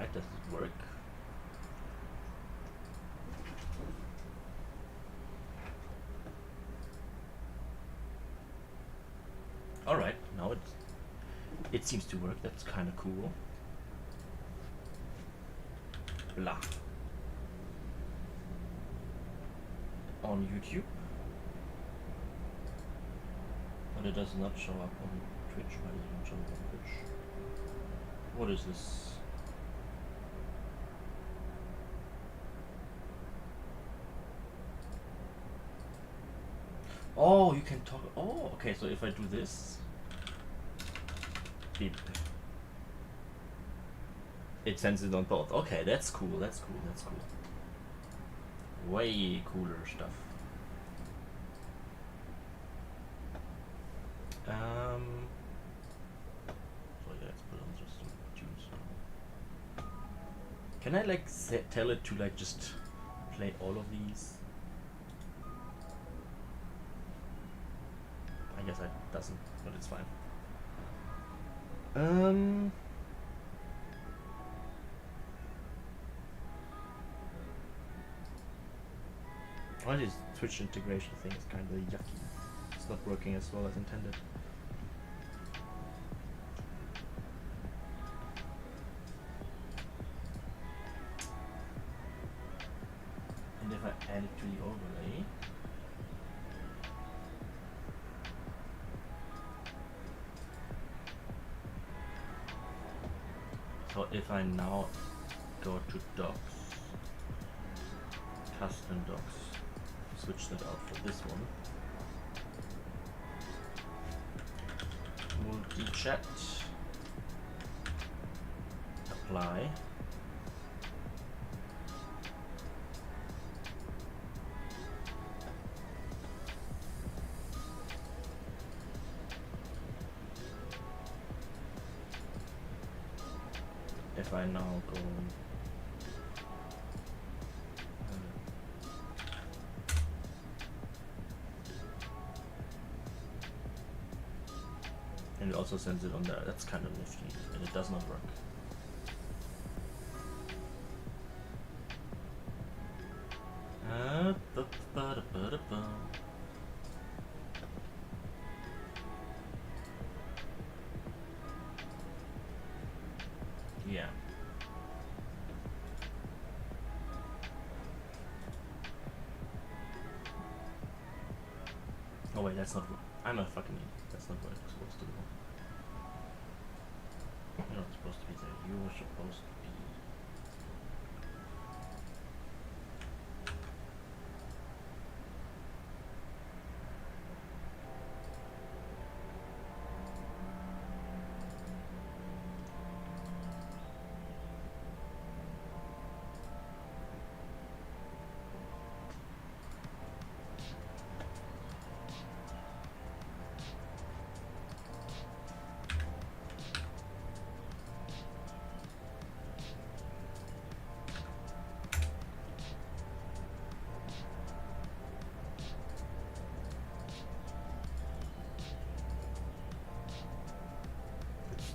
Alright, does it work? Alright, now it seems to work. That's kind of cool. Blah. On YouTube. But it does not show up on Twitch. Why does it not show up on Twitch? What is this? Oh, you can talk. Oh, okay. So if I do this, beep, it sends it on both. Okay, that's cool. That's cool. That's cool. Way cooler stuff. So yeah, let's put on just some tunes. Can I like tell it to like just play all of these? I guess it doesn't, but it's fine. Why this Twitch integration thing is kind of yucky. It's not working as well as intended. And if I add it to the overlay, so if I now go to docs, custom docs, switch that out for this one, multi-chat, apply, if I now go and it also sends it on there. That's kind of nifty, and it does not work. Yeah. Oh wait, that's not. I'm a fucking idiot. That's not what it's supposed to do. You're not supposed to be there. You're supposed to be.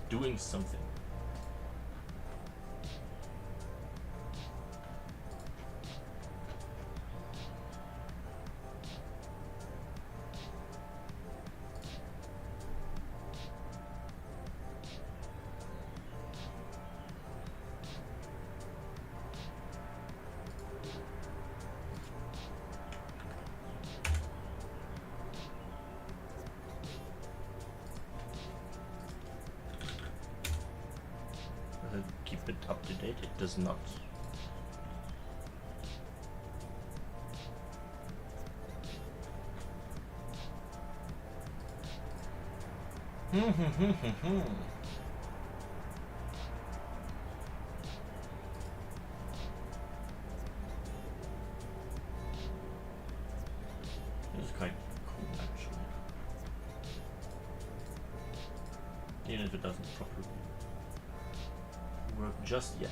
Doing something. Keep it up to date. It does not. This is quite cool, actually. Even if it doesn't properly work just yet.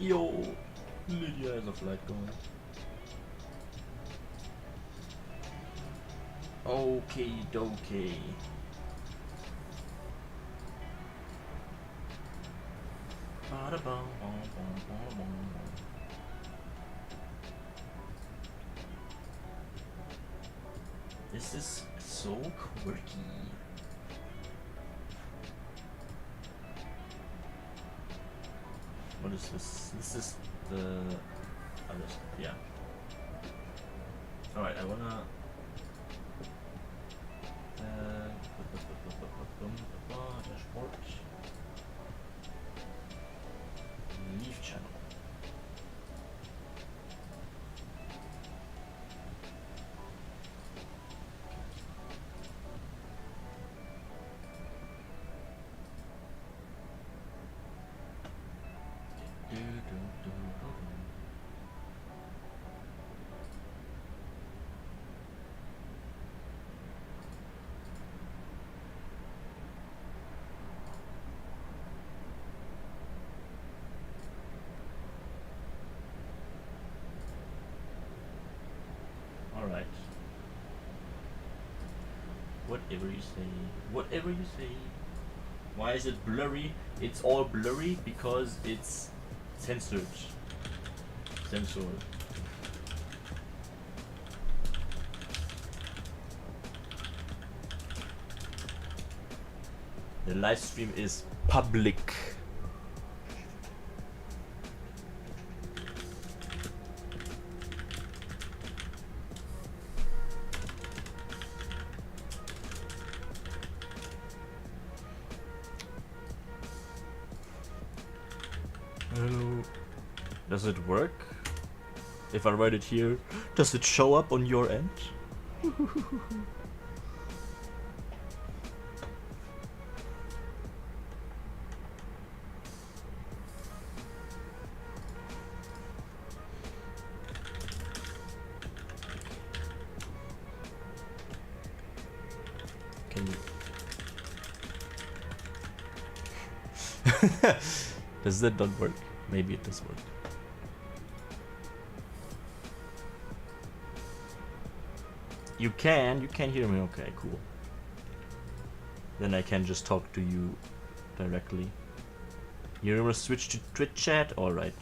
Yo, Lydia has a flight going. Okay, dokie. This is so quirky. What is this? This is the other stuff, yeah. Alright, I wanna dashboard. Leave channel. Alright. Whatever you say. Whatever you say. Why is it blurry? It's all blurry because it's censored. Censored. The live stream is public. Hello. Does it work? If I write it here, does it show up on your end? Can you? Does that not work? Maybe it does work. You can hear me? Okay, cool. Then I can just talk to you directly. You want to switch to Twitch chat? Alright.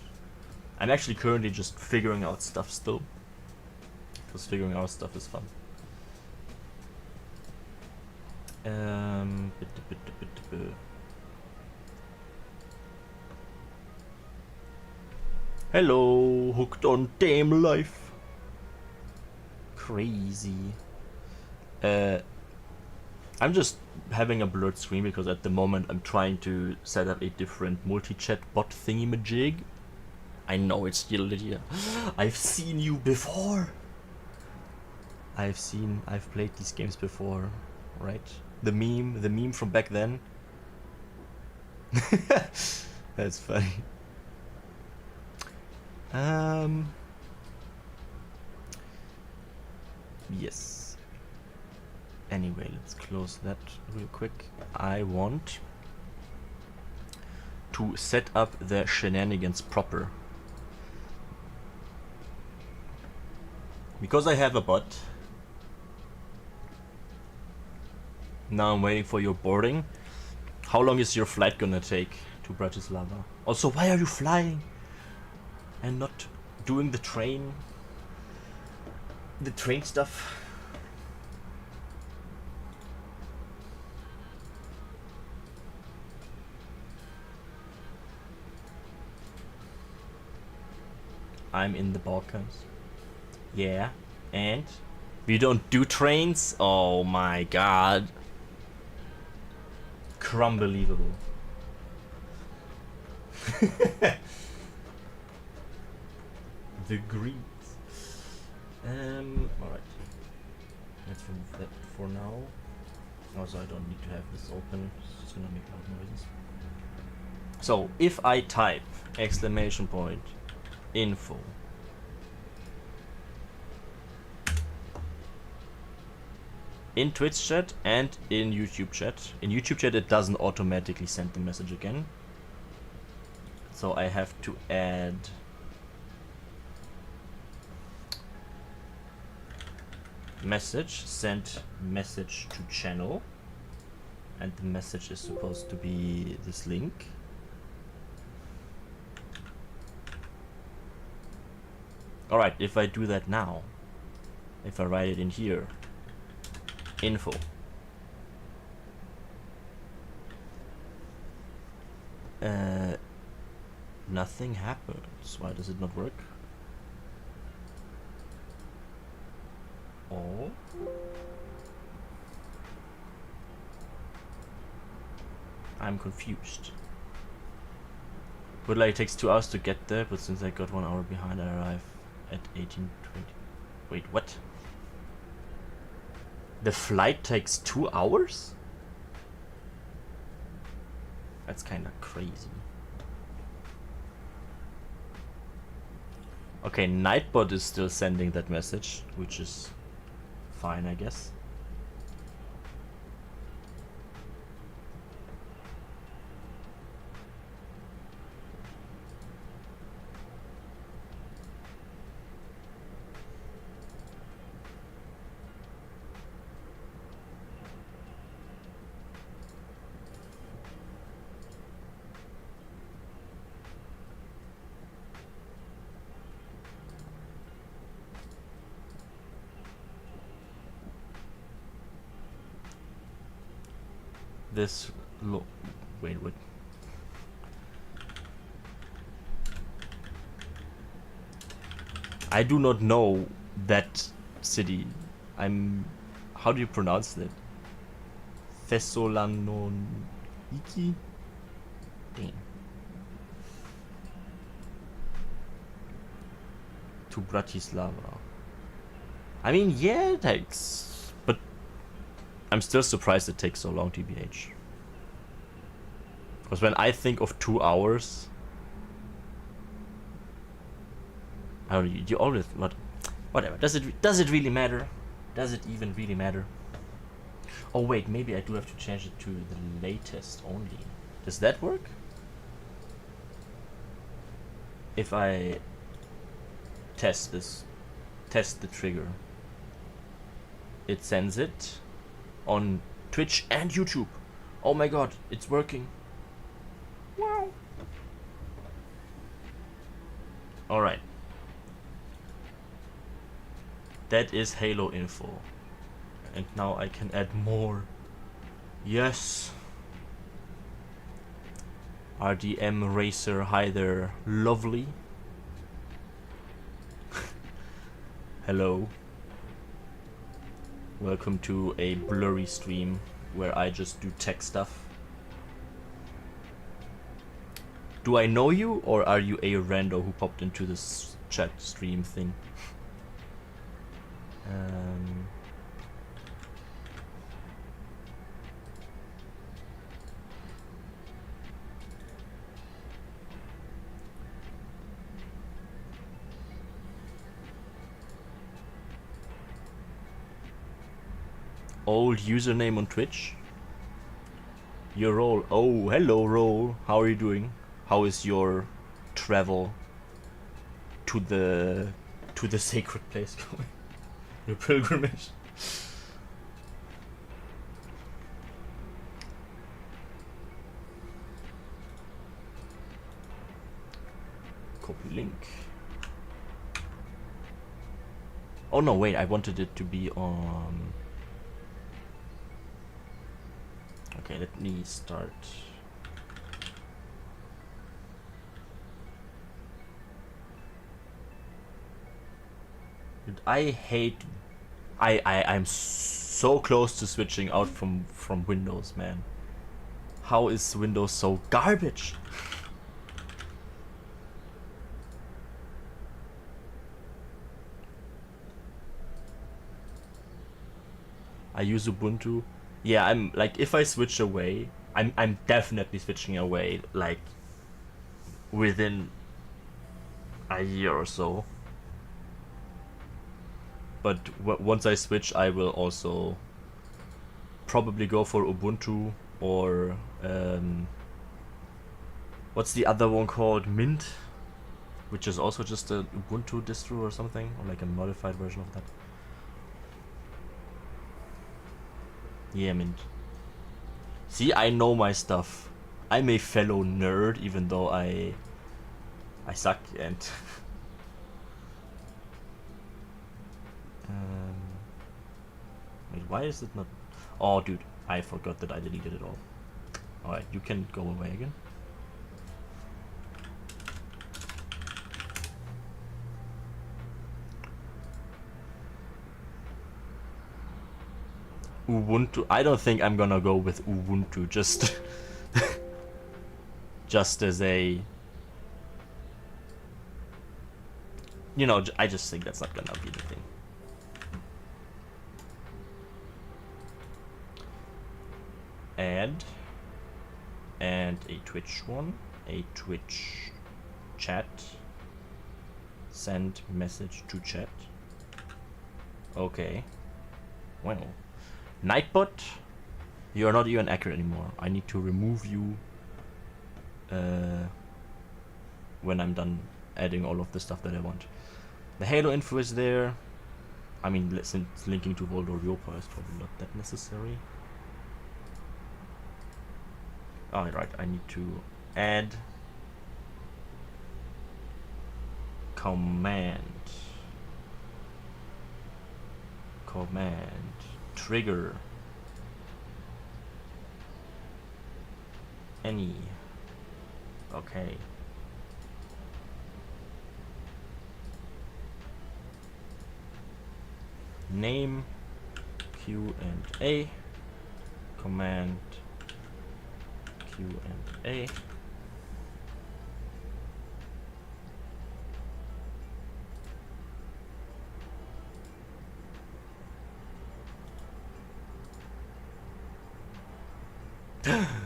I'm actually currently just figuring out stuff still. Because figuring out stuff is fun. Hello, hooked on Dame Life. Crazy. I'm just having a blurred screen because at the moment I'm trying to set up a different multi-chat bot thingy-majig. I know it's still Lydia. I've seen you before. I've played these games before, right? The meme from back then. That's funny. Yes. Anyway, let's close that real quick. I want to set up the shenanigans proper. Because I have a bot. Now I'm waiting for your boarding. How long is your flight gonna take to Bratislava? Also, why are you flying and not doing the train stuff? I'm in the Balkans. Yeah, and we don't do trains? Oh my god. Crumbelievable. The Greeks. Alright. Let's remove that for now. Also, I don't need to have this open. It's just gonna make loud noises. So, if I type exclamation point info in Twitch chat and in YouTube chat. In YouTube chat it doesn't automatically send the message again. So I have to add message, send message to channel, and the message is supposed to be this link. Alright, if I do that now, if I write it in here, info, nothing happens. Why does it not work? Oh. I'm confused. But like, it takes 2 hours to get there, but since I got 1 hour behind, I arrive at 18:20. Wait, what? The flight takes 2 hours? That's kinda crazy. Okay, Nightbot is still sending that message, which is fine, I guess. This wait, what? I do not know that city. How do you pronounce that? Thessaloniki? Damn. To Bratislava. I mean, yeah, it takes, but I'm still surprised it takes so long, TBH. Because when I think of 2 hours, I don't know, you always whatever. Does it really matter? Does it even really matter? Oh wait, maybe I do have to change it to the latest only. Does that work? If I test the trigger, it sends it on Twitch and YouTube. Oh my god, it's working. Wow. Alright. That is Halo info. And now I can add more. Yes. RDM Racer, hi there, lovely. Hello. Welcome to a blurry stream where I just do tech stuff. Do I know you, or are you a rando who popped into this chat stream thing? Old username on Twitch. Your role. Oh, hello, role. How are you doing? How is your travel to the sacred place going? Your pilgrimage. Copy link. Oh no, wait, I wanted it to be on. Okay, let me start. Dude, I hate. I'm so close to switching out from Windows, man. How is Windows so garbage? I use Ubuntu. Yeah, I'm like, if I switch away, I'm definitely switching away like within a year or so. But once I switch, I will also probably go for Ubuntu or What's the other one called? Mint, which is also just a Ubuntu distro or something, or like a modified version of that. Yeah, Mint. See, I know my stuff. I'm a fellow nerd, even though I suck and. Wait, why is it not? Oh, dude, I forgot that I deleted it all. Alright, you can go away again. Ubuntu. I don't think I'm gonna go with Ubuntu, just just as a, you know, I just think that's not gonna be the thing. Add and a Twitch one, a Twitch chat, send message to chat. Okay, well, Nightbot, you are not even accurate anymore. I need to remove you when I'm done adding all of the stuff that I want. The Halo info is there. I mean, since linking to Voldor Europa is probably not that necessary. Alright, I need to add command trigger any. Okay. Name Q&A, command Q&A.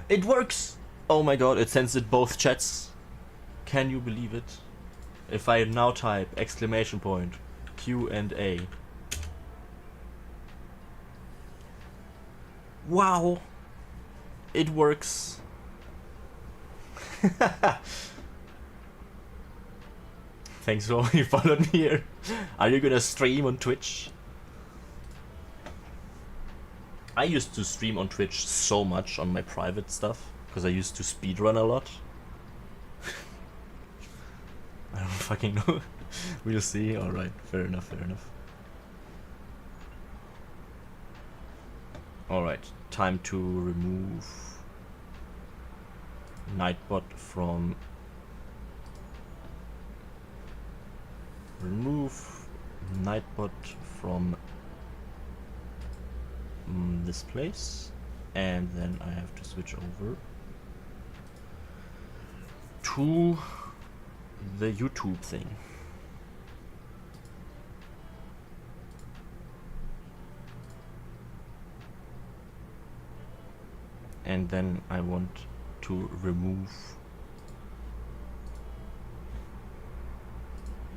It works! Oh my god, it sends it both chats. Can you believe it? If I now type exclamation point Q&A. Wow! It works. Thanks for all you followed me here. Are you gonna stream on Twitch? I used to stream on Twitch so much on my private stuff because I used to speedrun a lot. I don't fucking know. We'll see. Alright, fair enough, fair enough. Alright, time to remove Nightbot from this place, and then I have to switch over to the YouTube thing. And then I want to remove.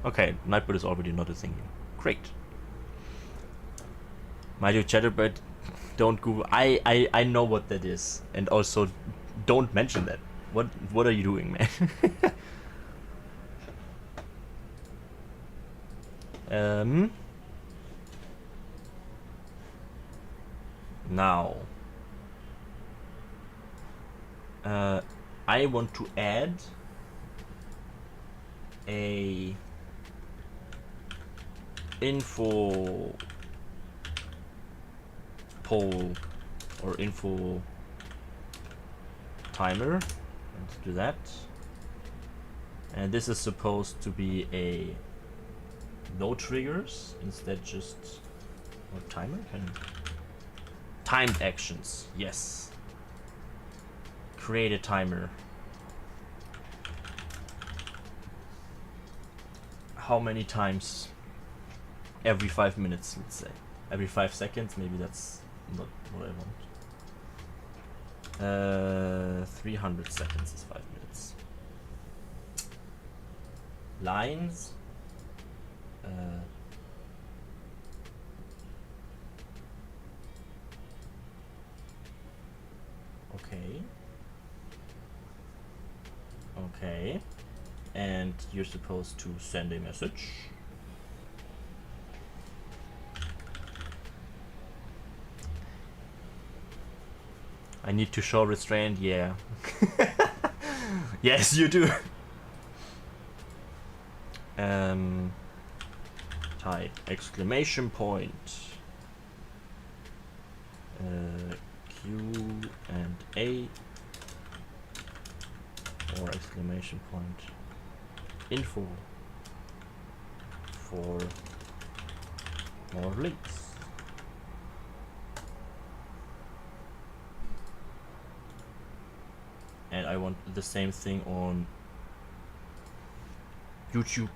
Okay, Nightbot is already not a thing here. Great. My dear Chatterbird, don't Google. I know what that is, and also don't mention that. What are you doing, man? Now I want to add a info poll or info timer. Let's do that. And this is supposed to be a no triggers, instead just or timer can timed actions. Yes. Create a timer. How many times? Every 5 minutes, let's say. Every 5 seconds, maybe that's not what I want. 300 seconds is 5 minutes. Lines. Okay. Okay. And you're supposed to send a message. I need to show restraint, yeah. Yes, you do. Type exclamation point. Q and A. Or exclamation point. Info. For more links. And I want the same thing on YouTube.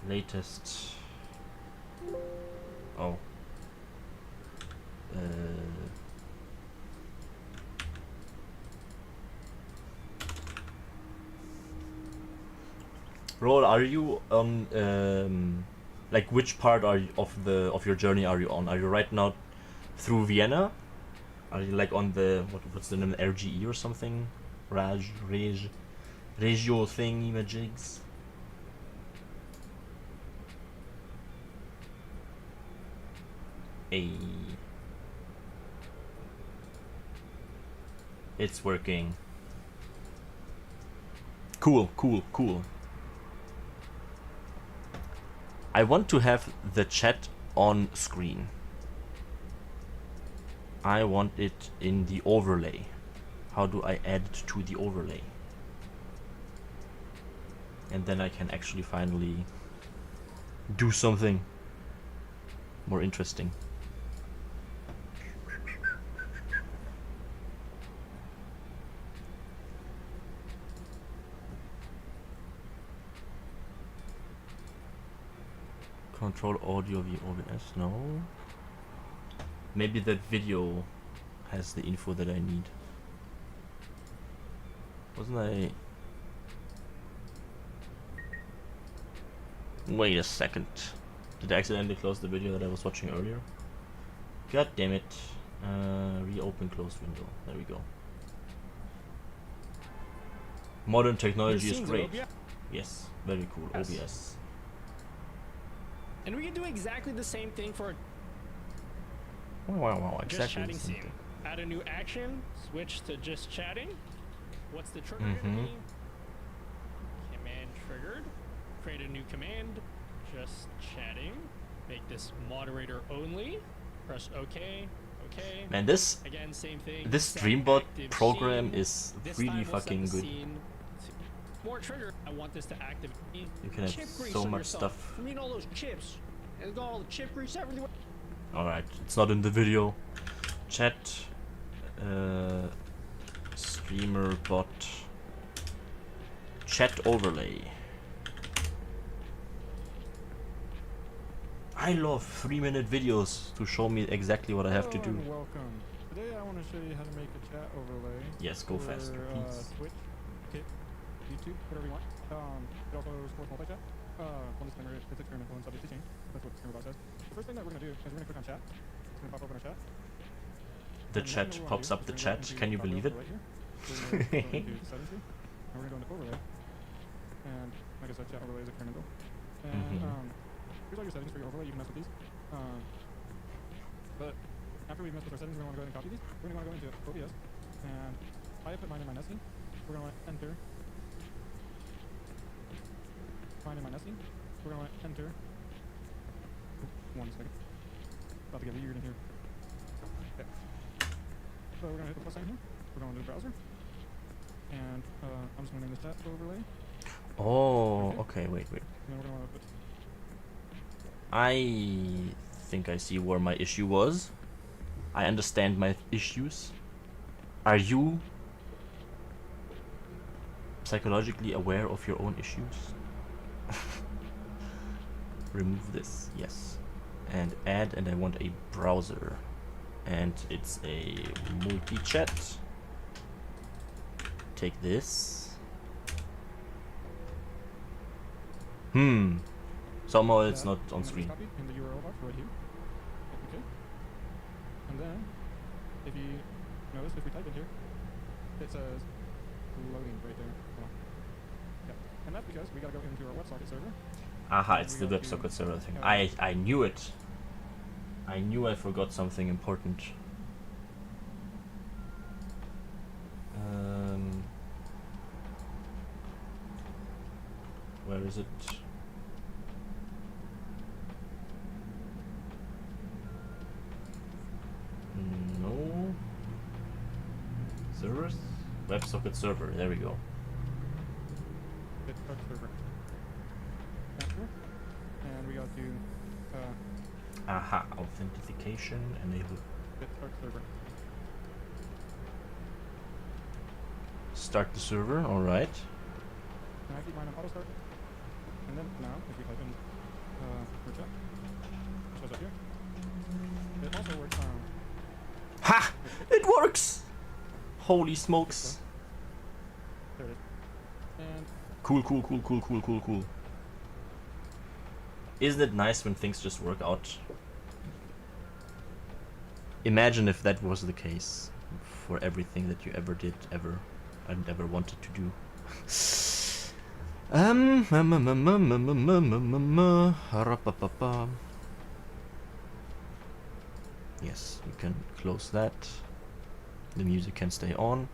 Latest. Oh. Roll, are you on like which part are you of your journey are you on? Are you right now through Vienna? Are you like on the what's the name, RGE or something? Regio thing imajigs? Hey. It's working. Cool, cool, cool. I want to have the chat on screen. I want it in the overlay. How do I add it to the overlay? And then I can actually finally do something more interesting. Control audio via OBS, no. Maybe that video has the info that I need. Wasn't I... Wait a second. Did I accidentally close the video that I was watching earlier? God damn it. Reopen closed window. There we go. Modern technology is great. Yes, very cool. Yes. OBS. And we can do exactly the same thing for wow, just exactly chatting scene. Add a new action, switch to just chatting. What's the trigger gonna be? Command triggered. Create a new command, just chatting. Make this moderator only. Press OK. Okay. Man, this again, same thing. This Streambot program is really fucking good. More trigger. I want this to activate. You can have so much stuff. I mean, all those chips. It's got all the chip grease everywhere. Alright, it's not in the video. Chat. Streamer bot. Chat overlay. I love 3-minute videos to show me exactly what I have to do. Welcome. Today I want to show you how to make a chat overlay. Yes, go faster, please. Twitch, okay, YouTube, whatever you want. It also supports multi-chat. One disclaimer, it's experimental and subject to change. That's what the Streamer bot says. The first thing that we're going to do is we're going to click on chat. It's going to pop up in our chat. The chat pops up the chat. Can you believe it? Right here. We're going to do settings here. And we're going to go into overlay. And like I said, chat overlay is experimental. And here's all your settings for your overlay. You can mess with these. But after we've messed with our settings, we're going to want to go ahead and copy these. We're going to want to go into OBS. And I put mine in my nesting. We're going to want to enter. Mine in my nesting. We're going to want to enter. Oh, 1 second. About to get weird in here. Okay. So we're going to hit the plus sign here. We're going to the browser. And I'm just going to name this chat overlay. Oh, okay, wait. And then we're going to put I think I see where my issue was. I understand my issues. Are you psychologically aware of your own issues? Remove this, yes. And add, and I want a browser. And it's a multi-chat. Take this. Somehow it's not on screen. Copy in the URL box right here. Okay. And then, if you notice if we type in here, it says loading right there. Hold on. Yeah. And that's because we gotta go into our WebSocket server. Aha, And it's we the got to, WebSocket server thing. uh, I knew it. I knew I forgot something important. Where is it? No. Servers? WebSocket server, there we go. BitTorrent server. Enter. And we got to Aha, authentication, enable. BitTorrent server. Start the server, alright. And I keep mine on auto start. And then now, if we type in for chat, it shows up here. It also works on. Ha! It works! Holy smokes. There it is. And Cool. Isn't it nice when things just work out? Imagine if that was the case for everything that you ever did, and ever wanted to do. Yes, you can close that. The music can stay on.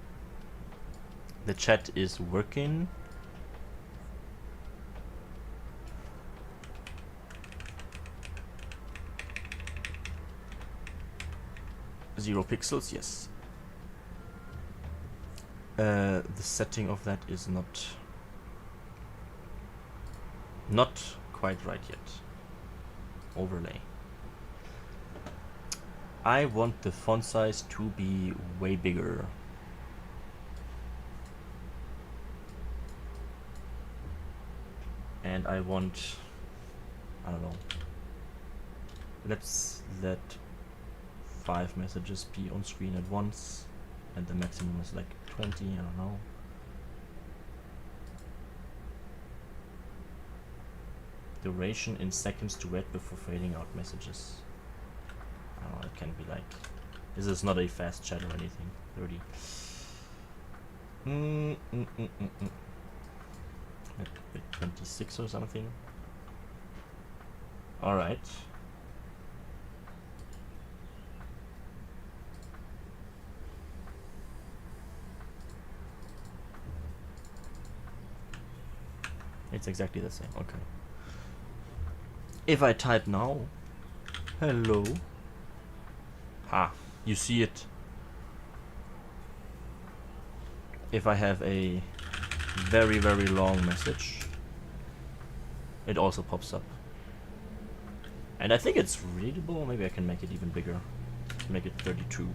The chat is working. Zero pixels, yes. The setting of that is not quite right yet. Overlay. I want the font size to be way bigger. And I want, I don't know, let's let 5 messages be on screen at once, and the maximum is like 20, I don't know. Duration in seconds to wait before fading out messages. I don't know, it can be like, this is not a fast chat or anything. 30. Maybe 26 or something. Alright. It's exactly the same, okay. If I type now, hello. Ha, you see it. If I have a very, very long message, it also pops up. And I think it's readable. Maybe I can make it even bigger. Make it 32.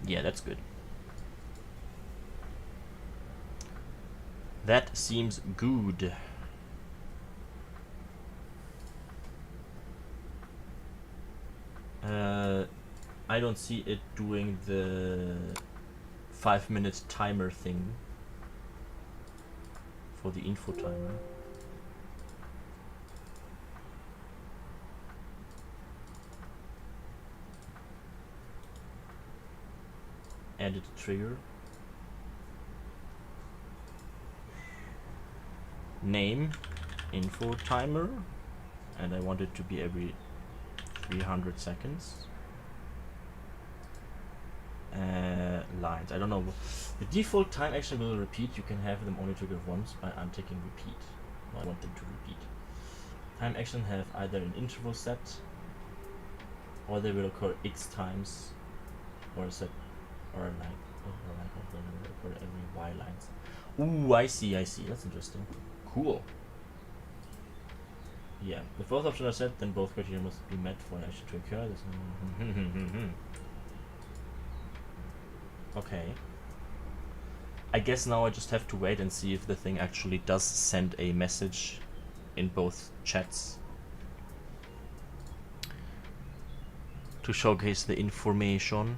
Yeah, that's good. That seems good. I don't see it doing the 5-minute timer thing for the info timer. Edit trigger. Name info timer, and I want it to be every 300 seconds. Lines. I don't know. The default time action will repeat. You can have them only triggered once by unticking repeat. No, I want them to repeat. Time action have either an interval set, or they will occur X times, or a set, or a line, or they will occur every Y lines. Ooh, I see. That's interesting. Cool. Yeah, if both options are set, then both criteria must be met for an action to occur. Okay. I guess now I just have to wait and see if the thing actually does send a message in both chats to showcase the information.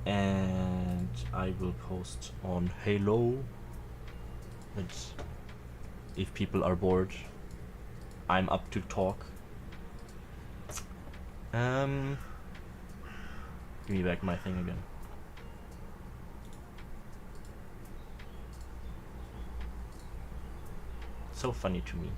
And I will post on Halo that if people are bored, I'm up to talk. Give me back my thing again. So funny to me.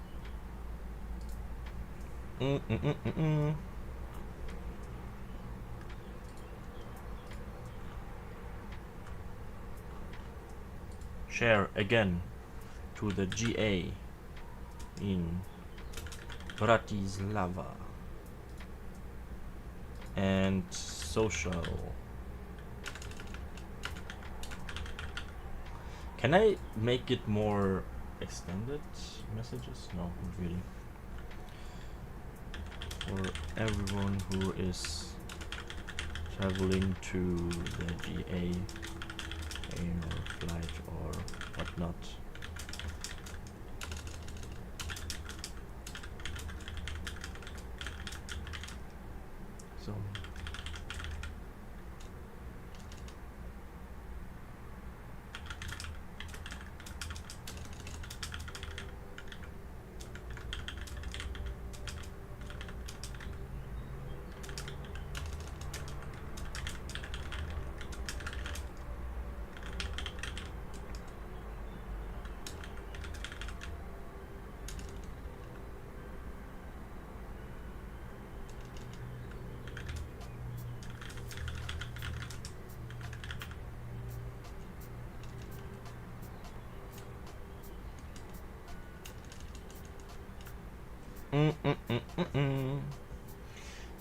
Share again to the GA in Bratislava and social. Can I make it more extended messages? No, not really. For everyone who is traveling to the GA, plane or flight or whatnot. So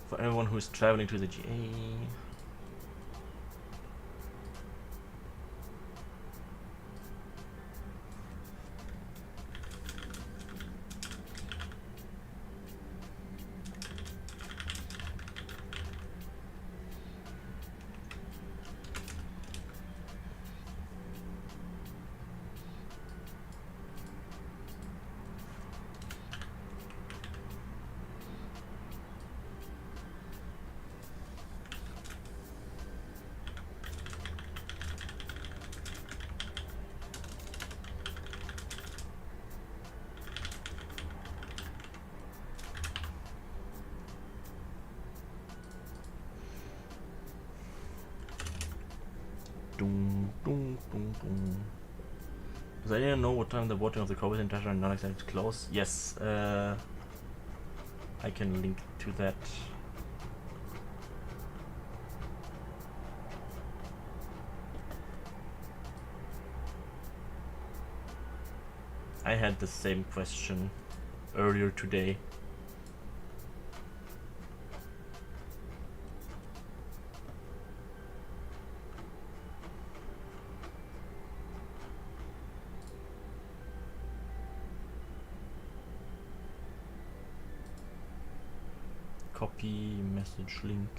for everyone who is traveling to the GA. Because I didn't know what time the voting of the COVID international and non-extended close. Yes, I can link to that. I had the same question earlier today. Copy message link.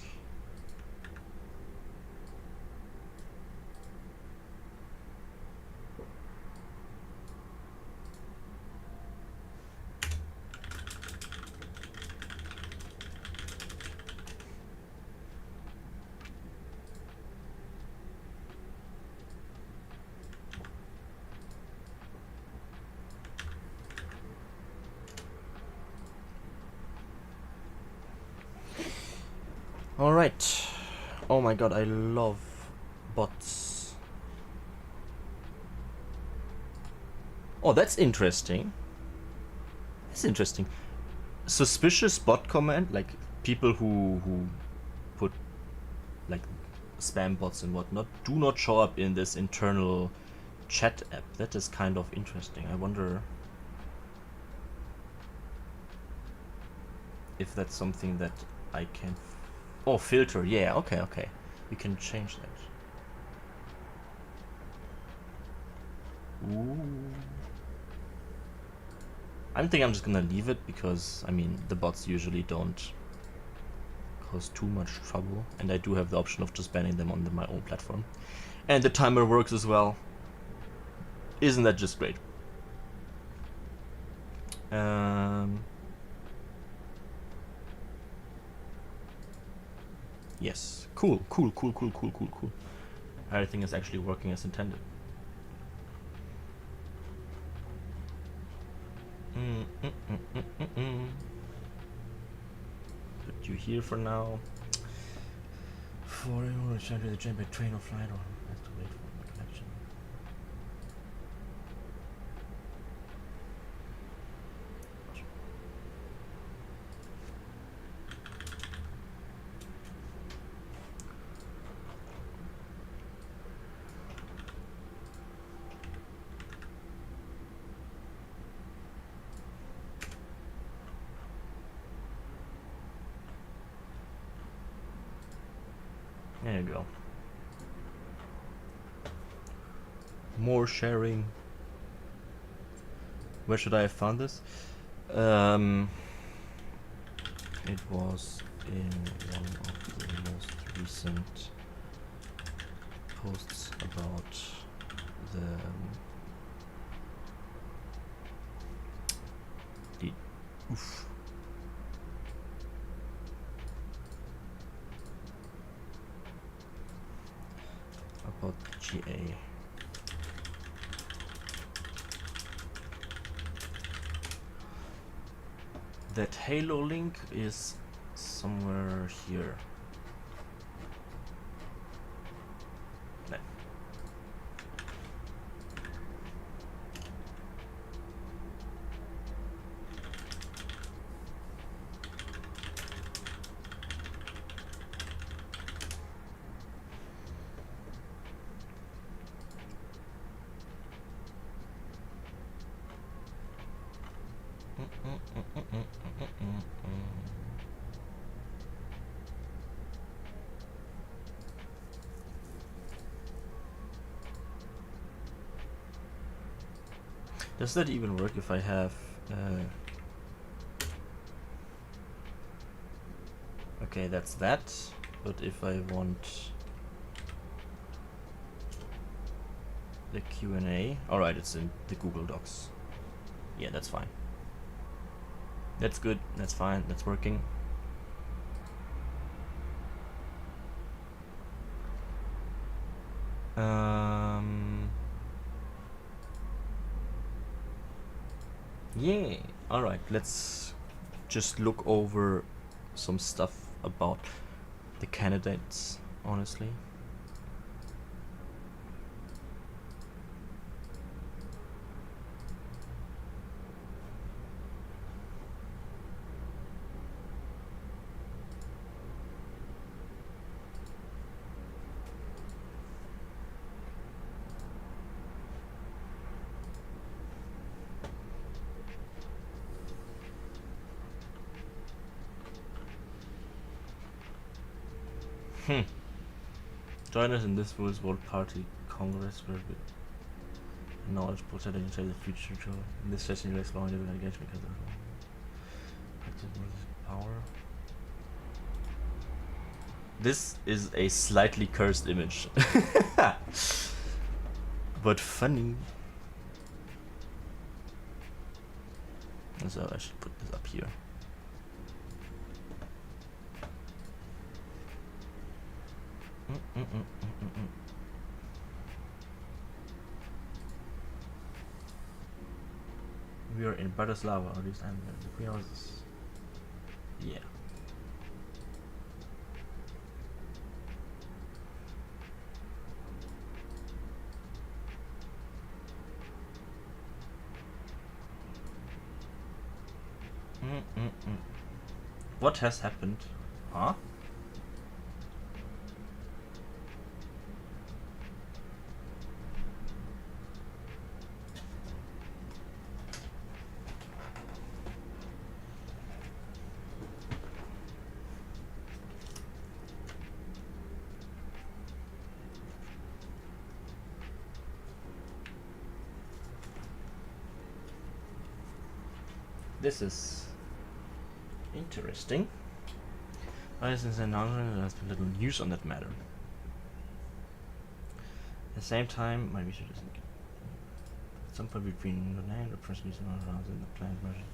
All right. Oh my god, I love bots. Oh, that's interesting. That's interesting. Suspicious bot command, like people who put like spam bots and whatnot, do not show up in this internal chat app. That is kind of interesting. I wonder if that's something that I can. Oh, filter. Yeah. Okay. Okay. We can change that. Ooh. I think I'm just gonna leave it because I mean the bots usually don't cause too much trouble, and I do have the option of just banning them on my own platform, and the timer works as well. Isn't that just great? Yes. Cool. Cool. Cool. Cool. Cool. Cool. Cool. Everything is actually working as intended. Put you here for now. For you, return to the train by train or flight, or have to wait for my connection. There you go. More sharing. Where should I have found this? It was in one of the most recent posts about the oof. About GA. That Halo link is somewhere here. No. Does that even work if I have okay, that's that, but if I want the Q&A, alright, it's in the Google Docs. Yeah, that's fine. That's good, that's fine, that's working. Yeah, alright, let's just look over some stuff about the candidates, honestly. Join us in this World Party Congress where we acknowledge protect and share the future joy. In this session, you explore individual engagement because of active power. This is a slightly cursed image, but funny. So I should put this up here. We are in Bratislava, at least I'm in the Queen Houses. Yeah. What has happened? Huh? This is interesting. Since the announcement, there has been little news on that matter. At the same time, my research isn't at some point between the name, the person using around in the planned version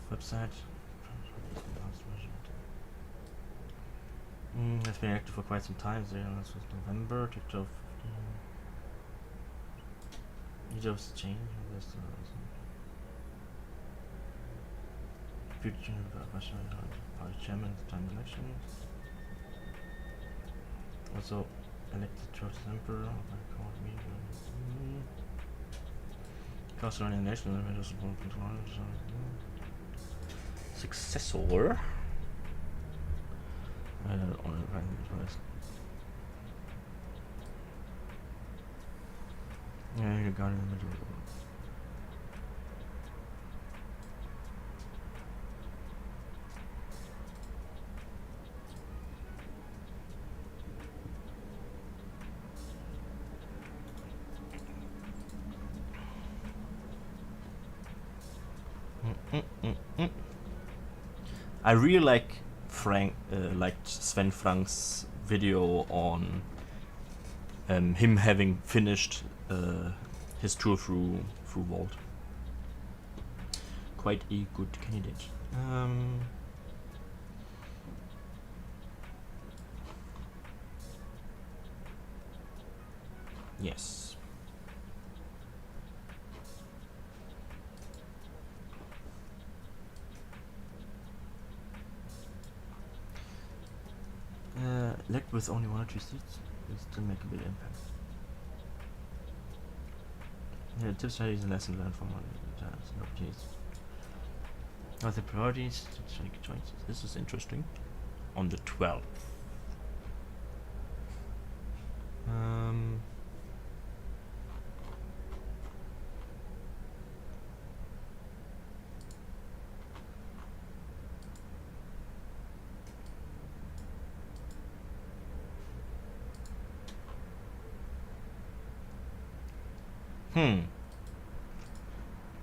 website. Has been active for quite some time. So this was November. TikTok. It was changed. deputy party chairman at the time of election. Also elected George as emperor by court meeting. Castle running national members of control. Successor. Yeah, you got it in the middle. I really like Sven Frank's video on him having finished his tour through Vault. Quite a good candidate. Yes. Elect with only 1 or 2 seats will still make a big impact. Yeah, tips, strategies, and lessons learned from one times and opportunities. Other priorities, strategic choices. This is interesting. On the 12th.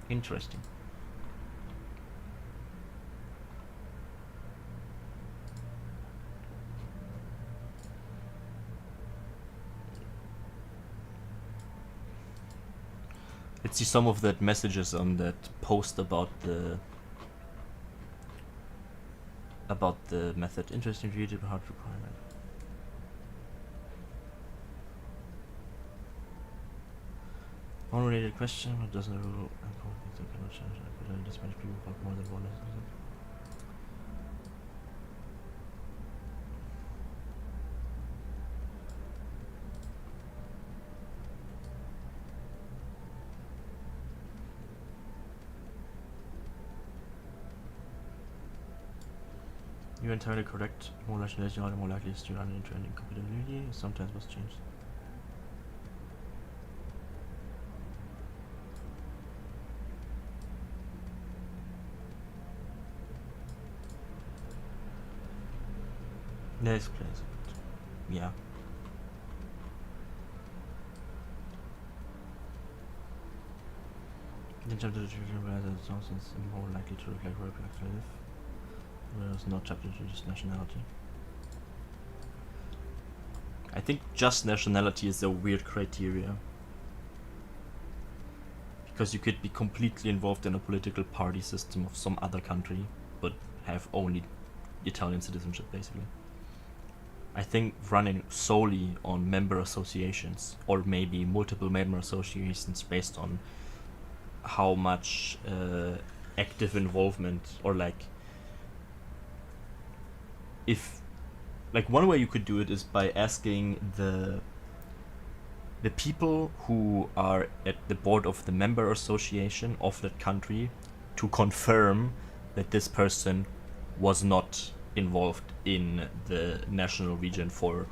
Interesting. Let's see some of that messages on that post about the method. Interesting read about hard requirement. Unrelated question, what doesn't rule cannot change but I dispatch people about more than one You're entirely correct. More nationality are more likely to run into an incompatibility, sometimes must change. Nice place. Yeah. The chapter to realize that songs is more likely to reflect representative, whereas not chapter to just nationality. I think just nationality is a weird criteria. Because you could be completely involved in a political party system of some other country, but have only Italian citizenship, basically. I think running solely on member associations, or maybe multiple member associations based on how much active involvement, or one way you could do it is by asking the people who are at the board of the member association of that country to confirm that this person was not involved in the national region for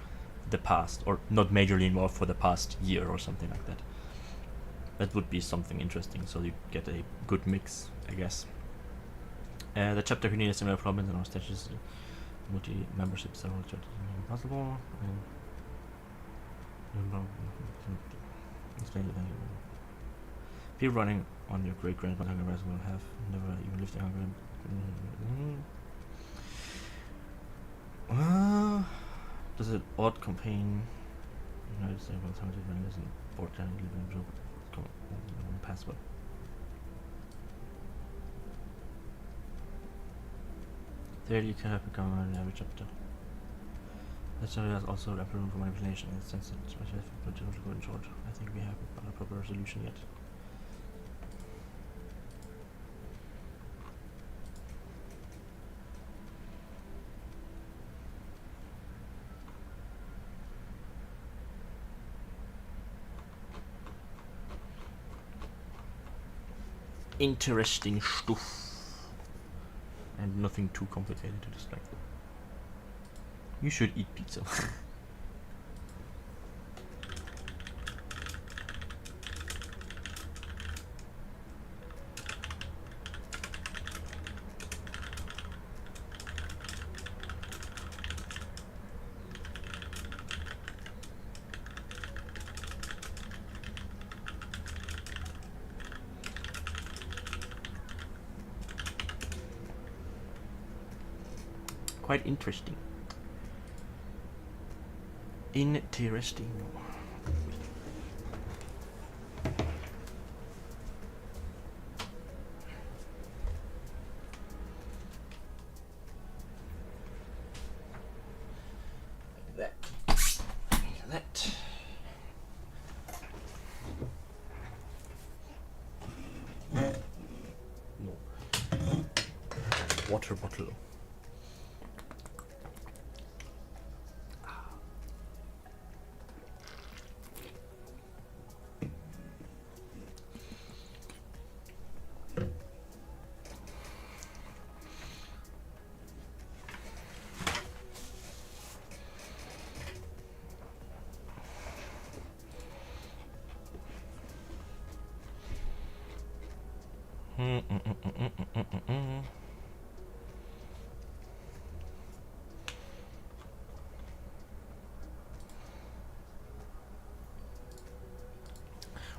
the past, or not majorly involved for the past year or something like that. That would be something interesting, so you get a good mix, I guess. The chapter needs similar problems in our stages. Multi-membership several chapters impossible. People running on your great-grandmother will have never even lived in Hungary. Does it odd campaign United States alternative vendors and board down living job password? There you can have become an every chapter. That chapter has also a room for manipulation in the sense that especially if we put go in short. I think we haven't found a proper resolution yet. interesting stuff. And nothing too complicated to distract. You should eat pizza. Quite interesting. Interesting. That. That. No. Water bottle.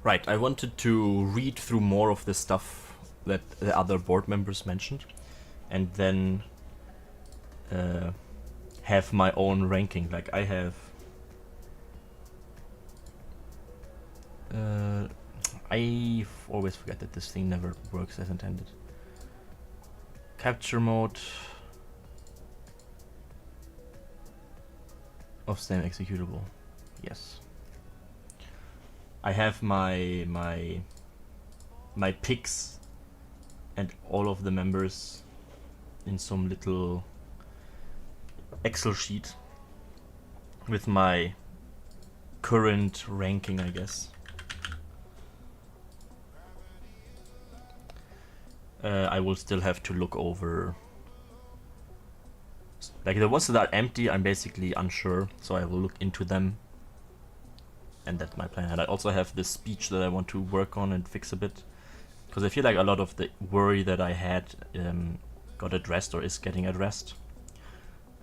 Right, I wanted to read through more of the stuff that the other board members mentioned, and then have my own ranking. Like I have I always forget that this thing never works as intended. Capture mode of same executable. Yes. I have my picks and all of the members in some little Excel sheet with my current ranking, I guess. I will still have to look over, like the ones that are empty I'm basically unsure, so I will look into them, and that's my plan. And I also have this speech that I want to work on and fix a bit, because I feel like a lot of the worry that I had got addressed or is getting addressed,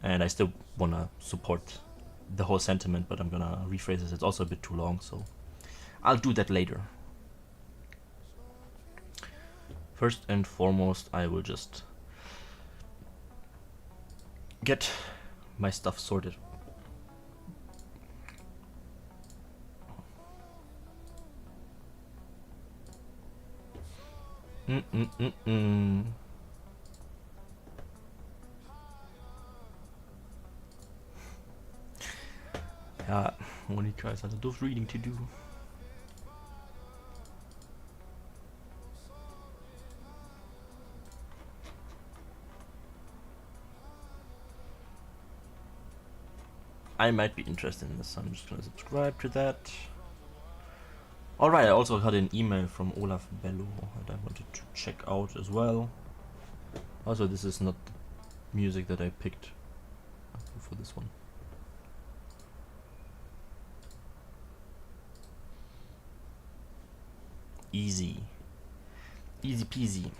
and I still want to support the whole sentiment, but I'm gonna rephrase this. It's also a bit too long, so I'll do that later. First and foremost, I will just get my stuff sorted. Ja, Monika ist also doof reading to do. I might be interested in this, so I'm just gonna subscribe to that. Alright, I also got an email from Olaf Bello that I wanted to check out as well. Also, this is not the music that I picked for this one. Easy. Easy peasy.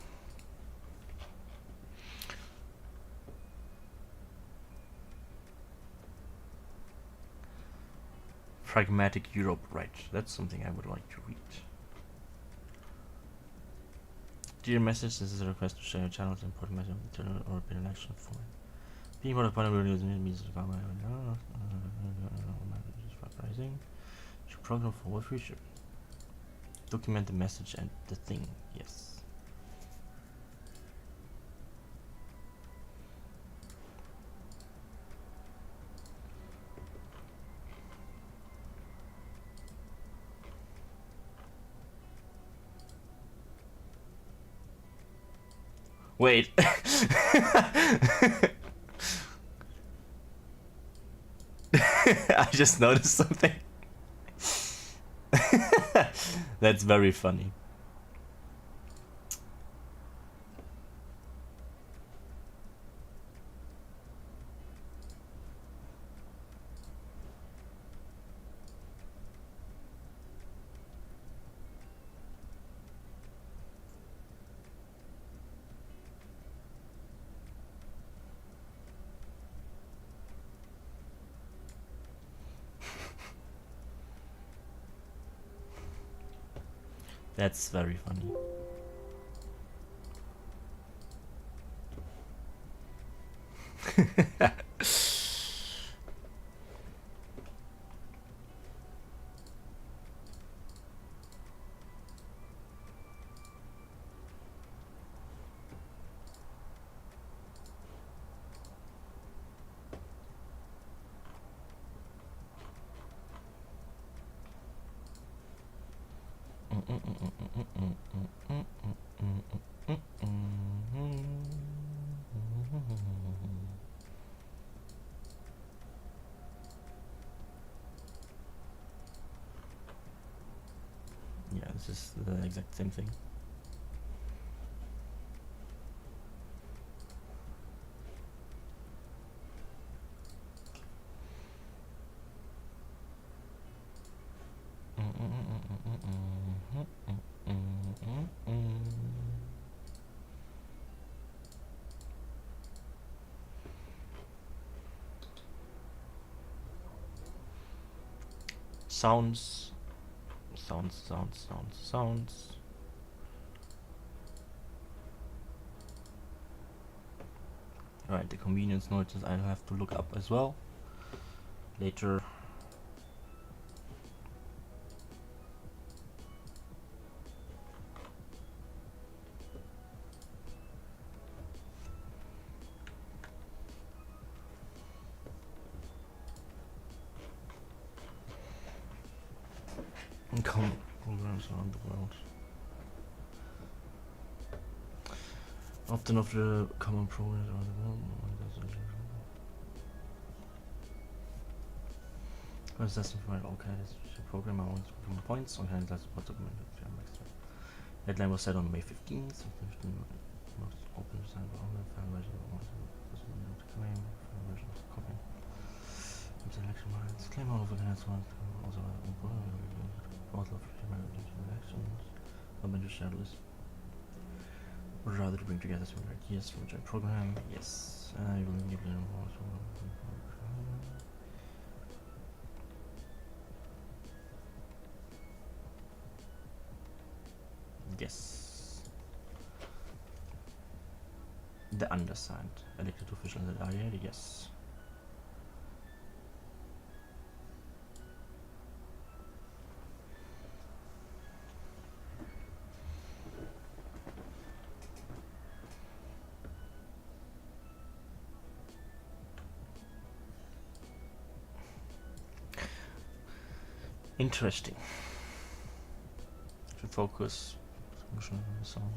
Pragmatic Europe, right. That's something I would like to read. Dear message, this is a request to share your channel's important message of the or been election for being one of the news means rising. Program for what future? Document the message and the thing, yes. Wait. I just noticed something. That's very funny. That's very funny. Yeah, this is the exact same thing. Sounds. Alright, the convenience notices I'll have to look up as well later. Common programs around the world. Often of the common programs around the world. That's right. Okay, this is a program. I want from points. Okay, that's what document. Deadline was set on May 15th. Most open design for online file version of claim version of copy. Selection lines. Claim all of the next one. Also, both of the elections. I'm going to share list. Would rather to bring together some ideas from a joint program. Yes. You will need to yes. The undersigned. Elected officials that are here, yes. Interesting. To focus. Sound.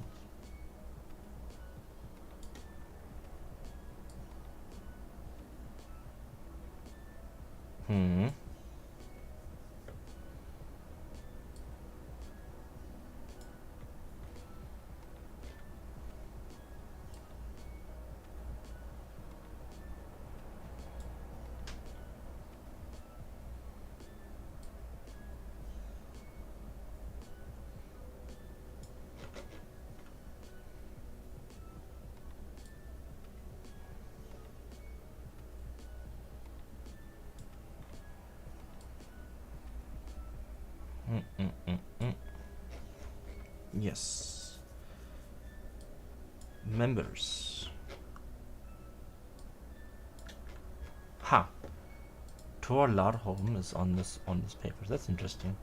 Yes. Members. Ha. Tor Larholm is on this paper. That's interesting.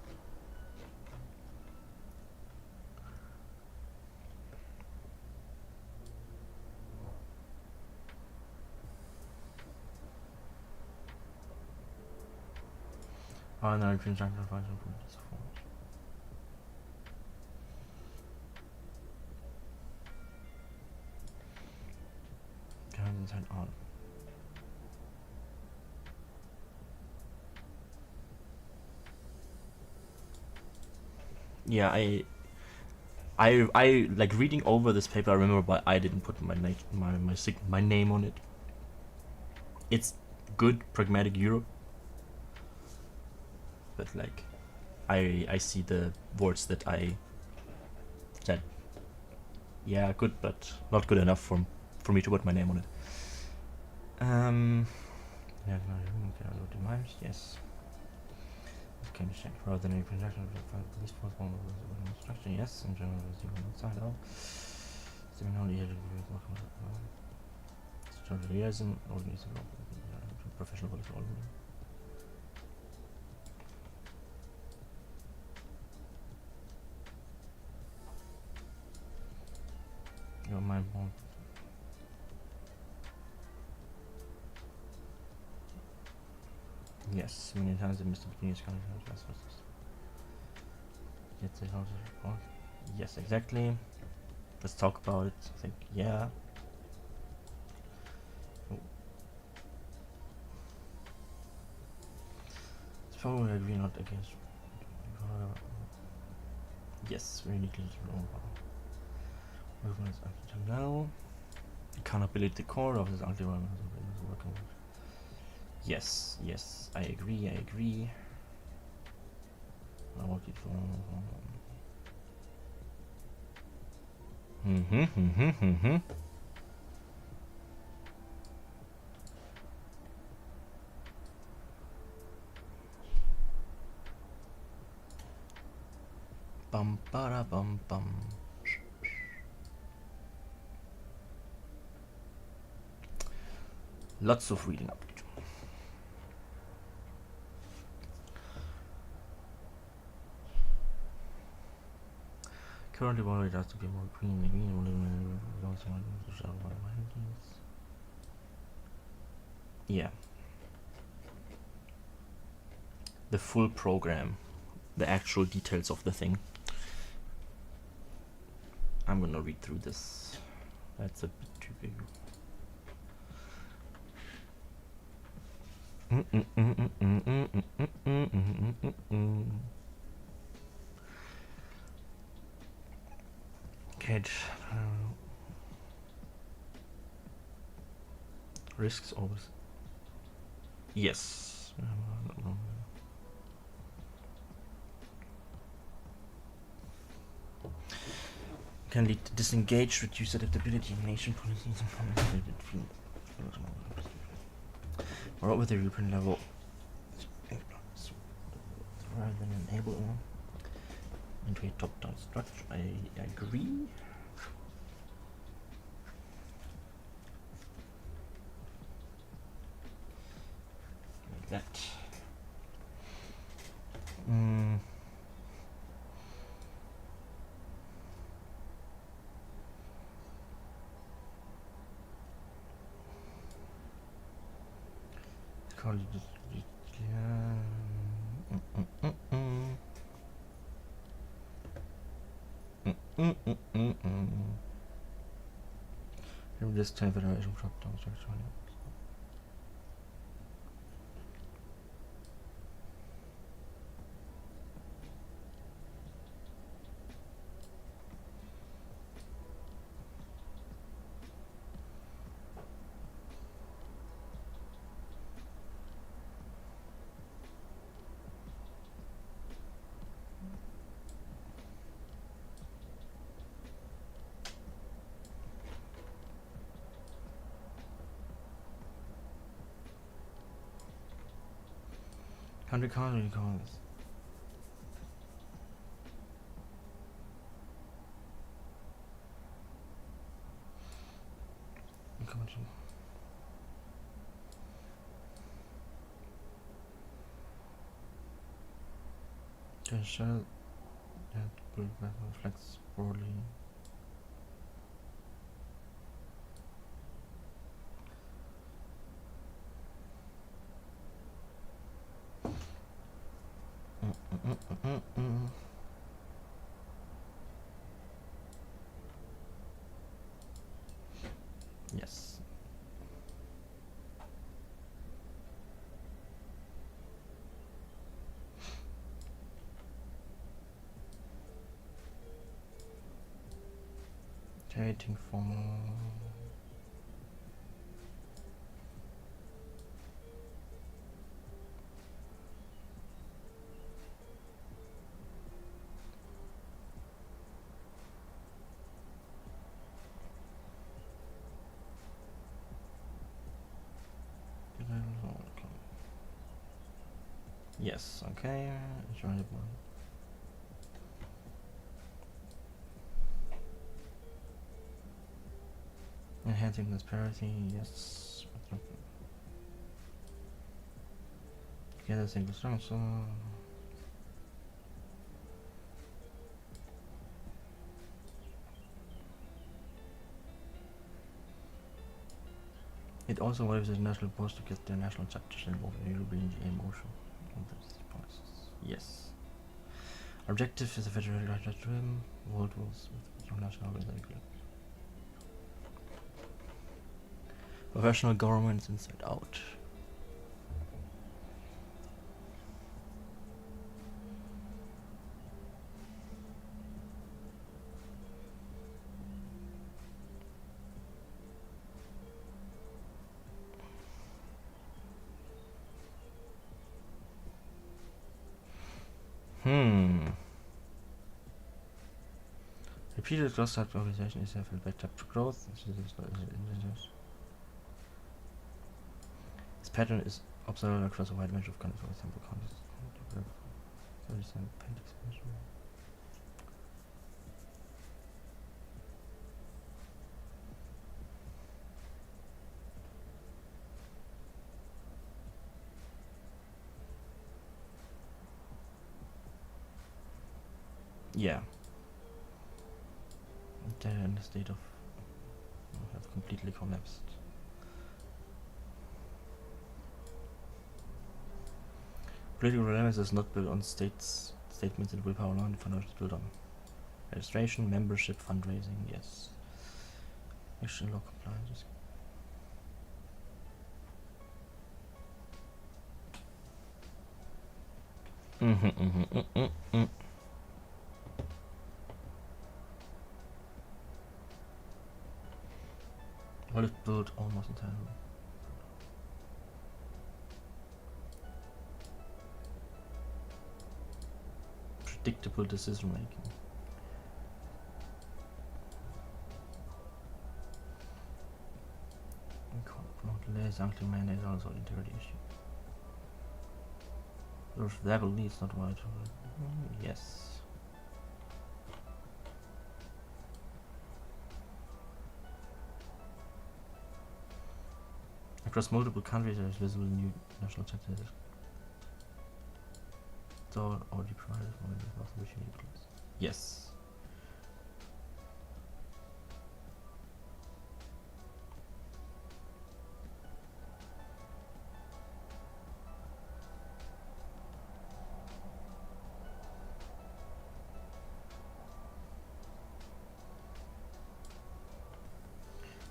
No, conjunction function for this form. Turn on. Yeah, I like reading over this paper. I remember, but I didn't put my name on it. It's good, pragmatic Europe, but like, I see the words that I said. Yeah, good, but not good enough for me to put my name on it. Yeah, yes. Can you check rather than a projection of the police force one of the instruction? Yes, in general, as you can outside out. Seminar here to liaison, organization, professional police all. Your mind won't. Yes, many times the Mr. Bikini is coming from last versus. Yet they don't report. Yes, exactly. Let's talk about it. I think, yeah. Oh. It's probably agree not against. Yes, we need to know movements until now. Accountability core of this anti-run is working. Yes, yes, I agree, I agree. I want it for. Bum para bum bum. Lots of reading up to do. Currently, worried has to be more green. The green will yeah. The full program, the actual details of the thing. I'm gonna read through this. That's a bit too big. Catch risks always. Yes. Can lead to disengage, reduce adaptability in nation policies or with the European level rather than enable into a top-down structure. I agree. Like that. This type of federation drop-down structure. Country economies. Okay, shall that build flex poorly. Yes. Waiting for more. Yes, okay. Enjoyable. Enhancing disparity, yes. Together single structure. It also works as national post to get the national chapters involved in European GA motion. Yes. Objective is a federal dream. World wars with international organization. Professional governments inside out. Repeated cross-site organization is a backed up for growth. This pattern is observed across a wide range of countries, for example, countries. Yeah. They're in a state of have completely collapsed. Political relevance is not built on statements and willpower alone. Financial is built on registration, membership, fundraising. Yes. Action law compliance. Well, it's built almost entirely. Predictable decision making. Less unclear is also an integrity issue. There's level needs not right. Yes. Across multiple countries there is visible new national chapters. So already provided for the which you need. Yes.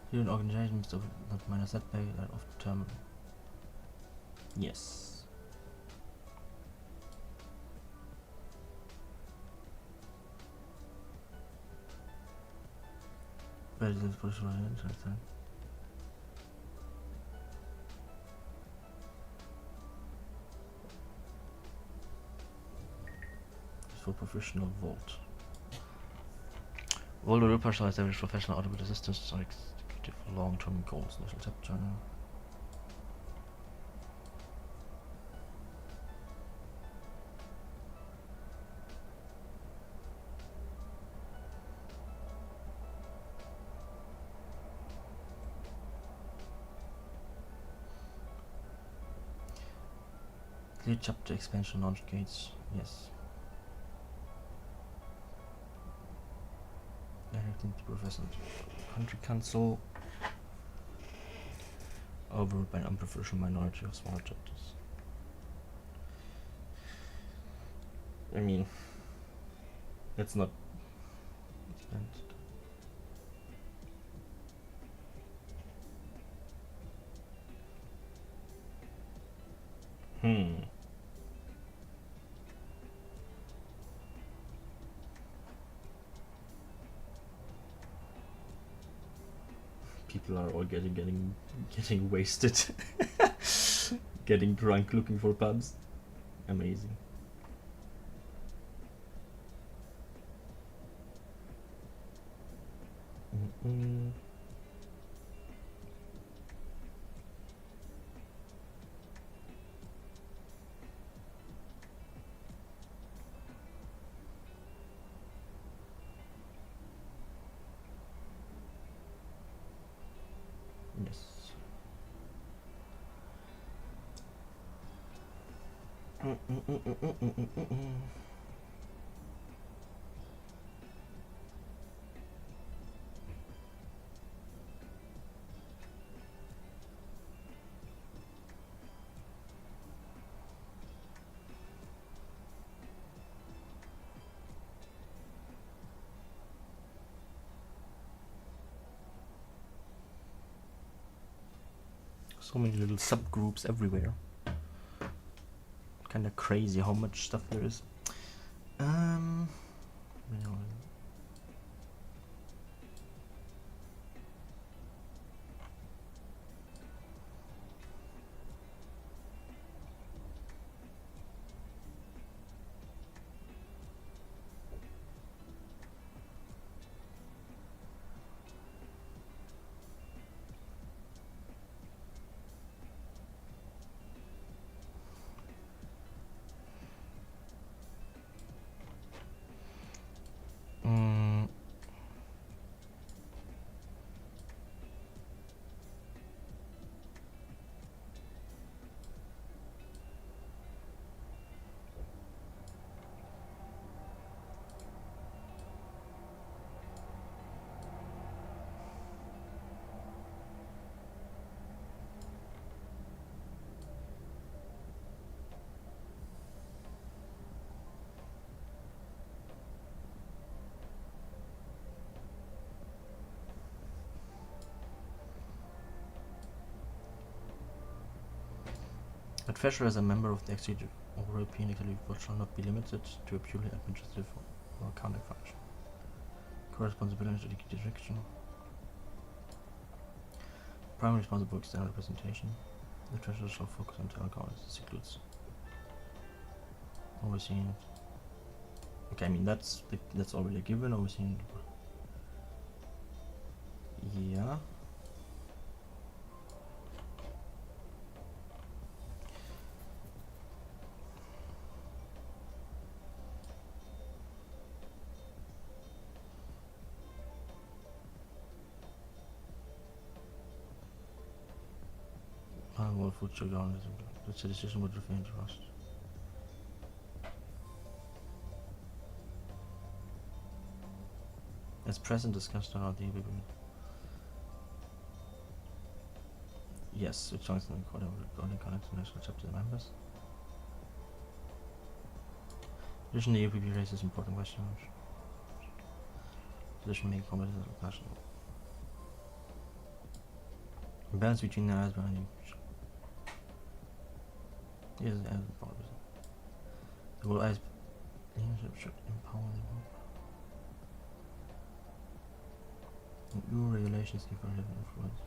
Student organizations of not minor setback that of term. Yes. But it is for sure interesting. It's for professional vault. Vault Europa shall establish professional automated assistance or executive long-term goals. National chapter. Clear chapter expansion launch gates. Yes. Directing to professional country council. Overruled by an unprofessional minority of smaller chapters. I mean, that's not spent. People are all getting wasted, getting drunk, looking for pubs. Amazing. So many little subgroups everywhere. Kinda crazy how much stuff there is. You know, mm, but Fisher as a member of the executive or European Executive Board shall not be limited to a purely administrative or accounting function. Corresponsibility to the direction. Primary responsible external representation. The treasurer shall focus on internal governance. This includes overseeing. Okay, I mean that's already a given. Overseeing. Yeah. Well, future governance. That's a decision would refer to us. As present discussed around the agreement. Yes, it joins in the recording connects the national chapter members. Additionally, the UPB raises important questions. Decision making competence of national. Balance between the eyes and yes, as policy. The whole eyes leadership should empower the group. New regulations give a relevant influence.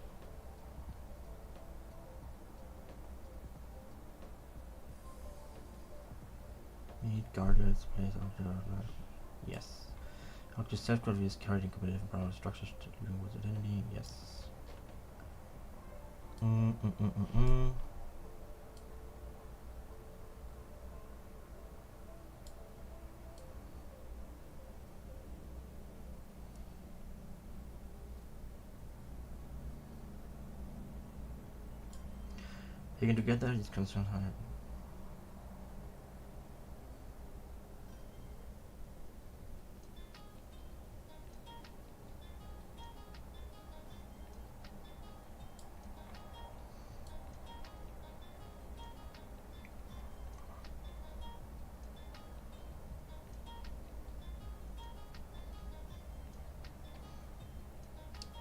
Need guardrails place out there. Yes. How to safeguard is carried in competitive and power structures to deal with identity. Yes. Taken together, these concerns are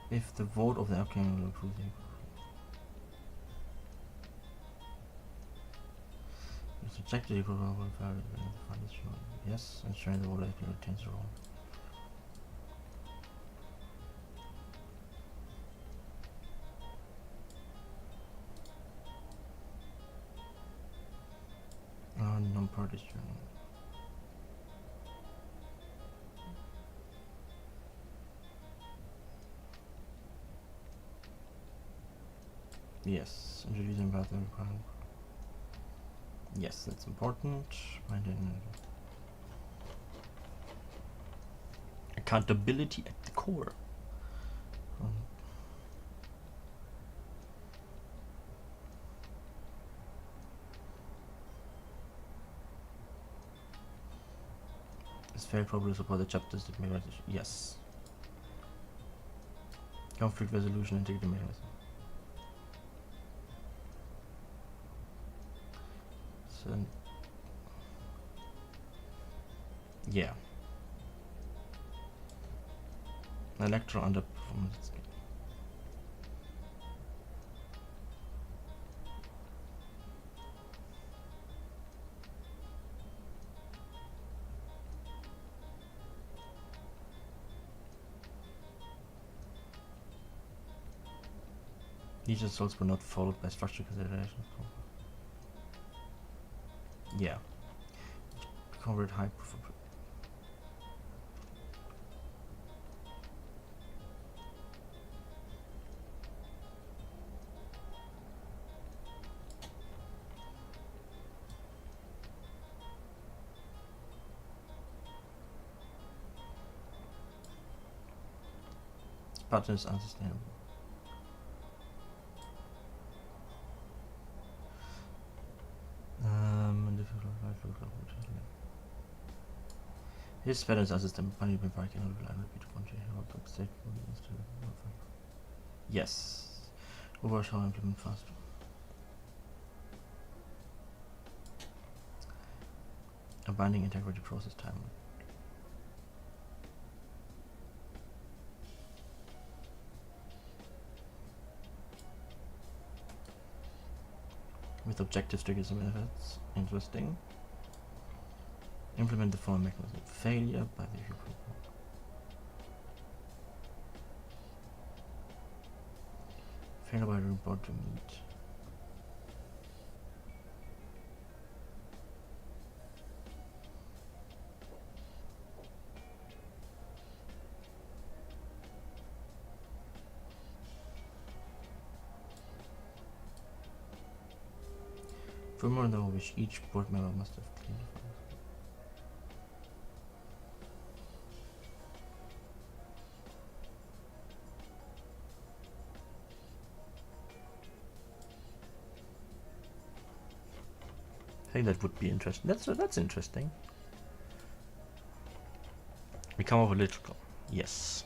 if the vote of the applicant will approve the it's rejected the approval will vary when the fund is shown. Yes, ensuring the vote applicant retains the role. Non-party journal. Yes, introducing bathroom requirement. Yes, that's important. Accountability at the core. failed probably support the chapters that may yes. Conflict resolution integrity mechanism. So yeah. Electro underperformance. These results were not followed by structure consideration. Yeah. Convert high proof of pattern is unsustainable. His patterns are system money by parking and repeat one state. Yes. Overshaw implement fast. A binding integrity process time. With objectives, triggers, and methods. Interesting. Implement the following mechanism. Failure by the group. Failure by report to meet. Furthermore, though, which each board member must have cleaned. I think that would be interesting. That's interesting. We come up with electrical. Yes.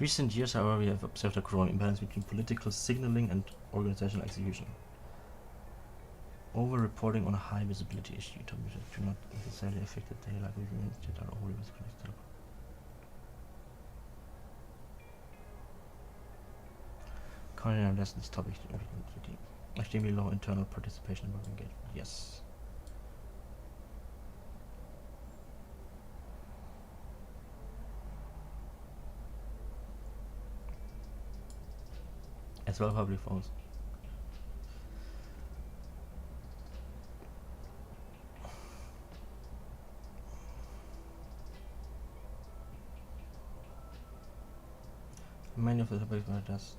Recent years, however, we have observed a growing imbalance between political signaling and organizational execution. Over-reporting on a high visibility issue topics that do not necessarily affect the daily life of humans that are already visible. Currently, less this topic extremely low internal participation and engagement. Yes. As well, public phones. Many of the topics were just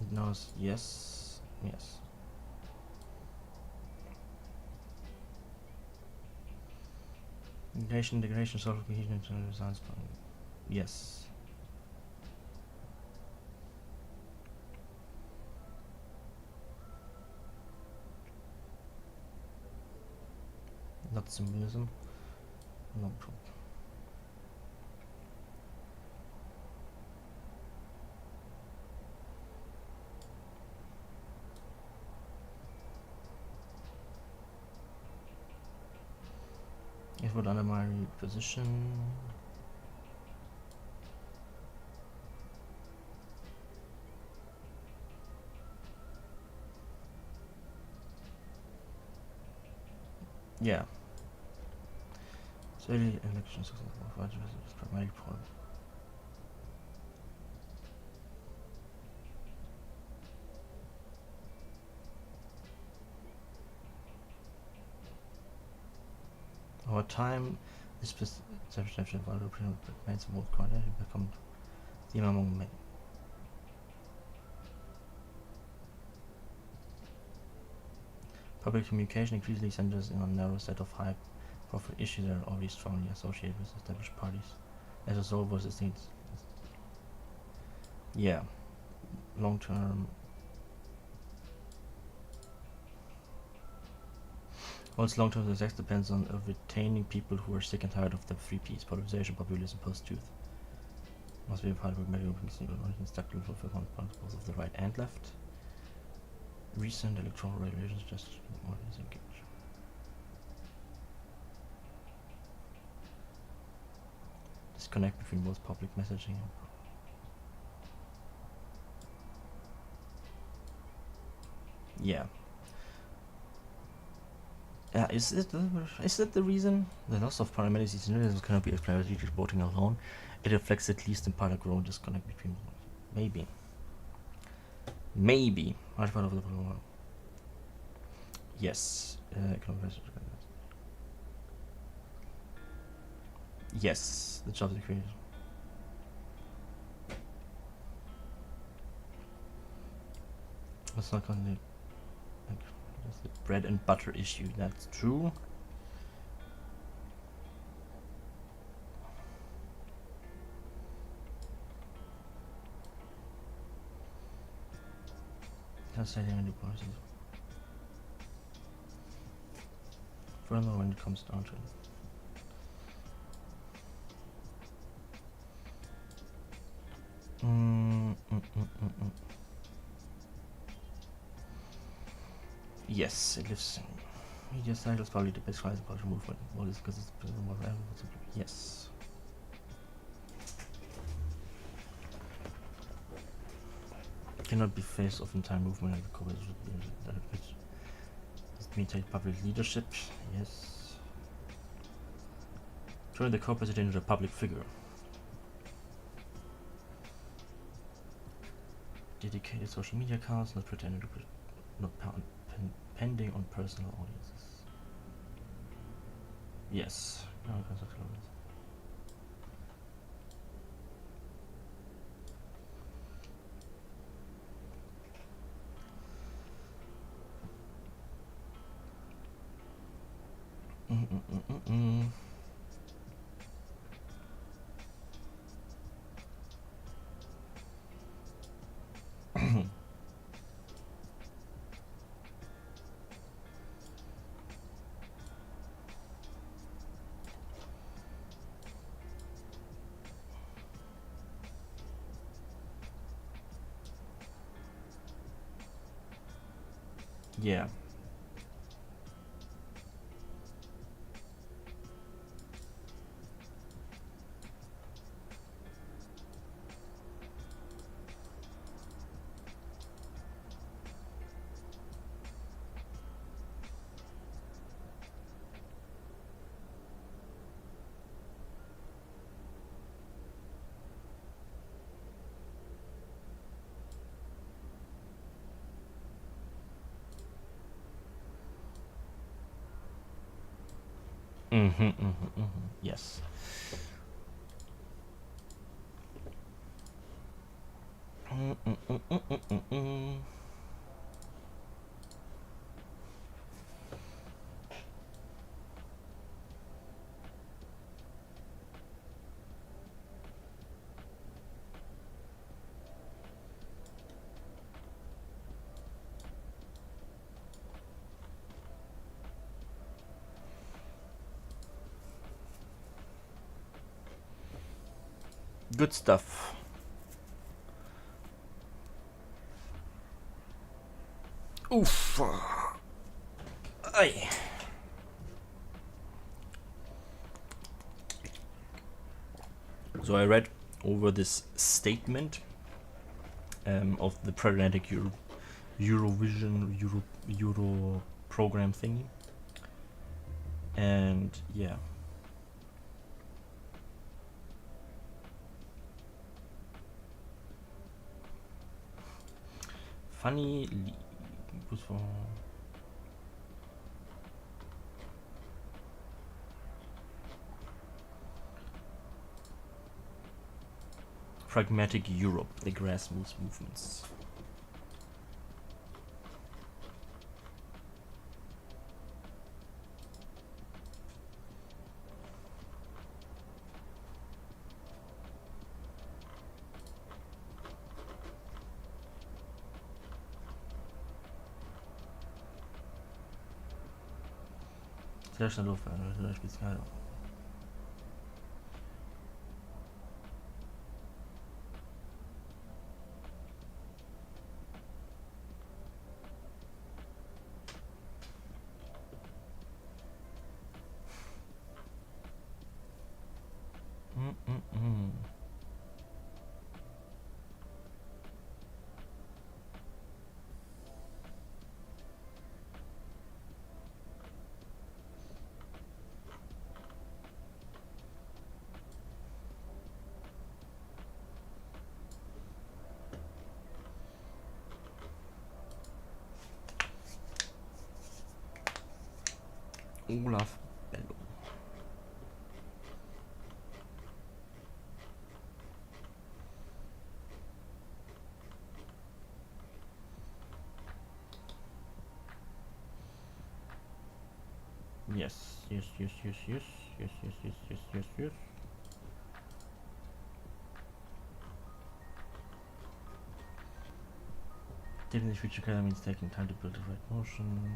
it knows yes. Integration, software cohesion, and design plan. Yes. Not symbolism. No problem. It would under my position. Yeah. So early election successful for pragmatic problem. Over time, this perception of other people remains more content become theme among men. Public communication increasingly centers in a narrow set of high-profile issues that are already strongly associated with established parties. As a result, versus things. Yeah, long-term. Whilst long-term success depends on retaining people who are sick and tired of the free peace, polarization, populism, post-truth. Must be a part of medical instructive for both of the right and left. Recent electoral regulations just more disengage. Disconnect between both public messaging and yeah. Is it the reason the loss of paramedics cannot be explained by voting alone? It reflects at least in part a growing disconnect between maybe. Large part of the problem. Yes. Yes, the job creation. That's not gonna that's the bread and butter issue, that's true. Can't say any policies. Furthermore, when it comes down to it. Yes, it lives. Media side was probably the best rise of cultural movement. Well, it's because it's yes. Cannot be face of entire movement and recover it may take public leadership. Yes. Turn the co-president into a public figure. Dedicated social media accounts, not pretending to pending on personal audiences. Yes. Yeah. Yes. Good stuff. Oof. Aye. So I read over this statement of the Preatlantic Eurovision Euro program thingy, and yeah. Funny Pragmatic Europe, the grassroots movements. Sehr schnell Luftfahrt, Spezial. Olaf Bello. Yes. Definitely future color means taking time to build the right motion.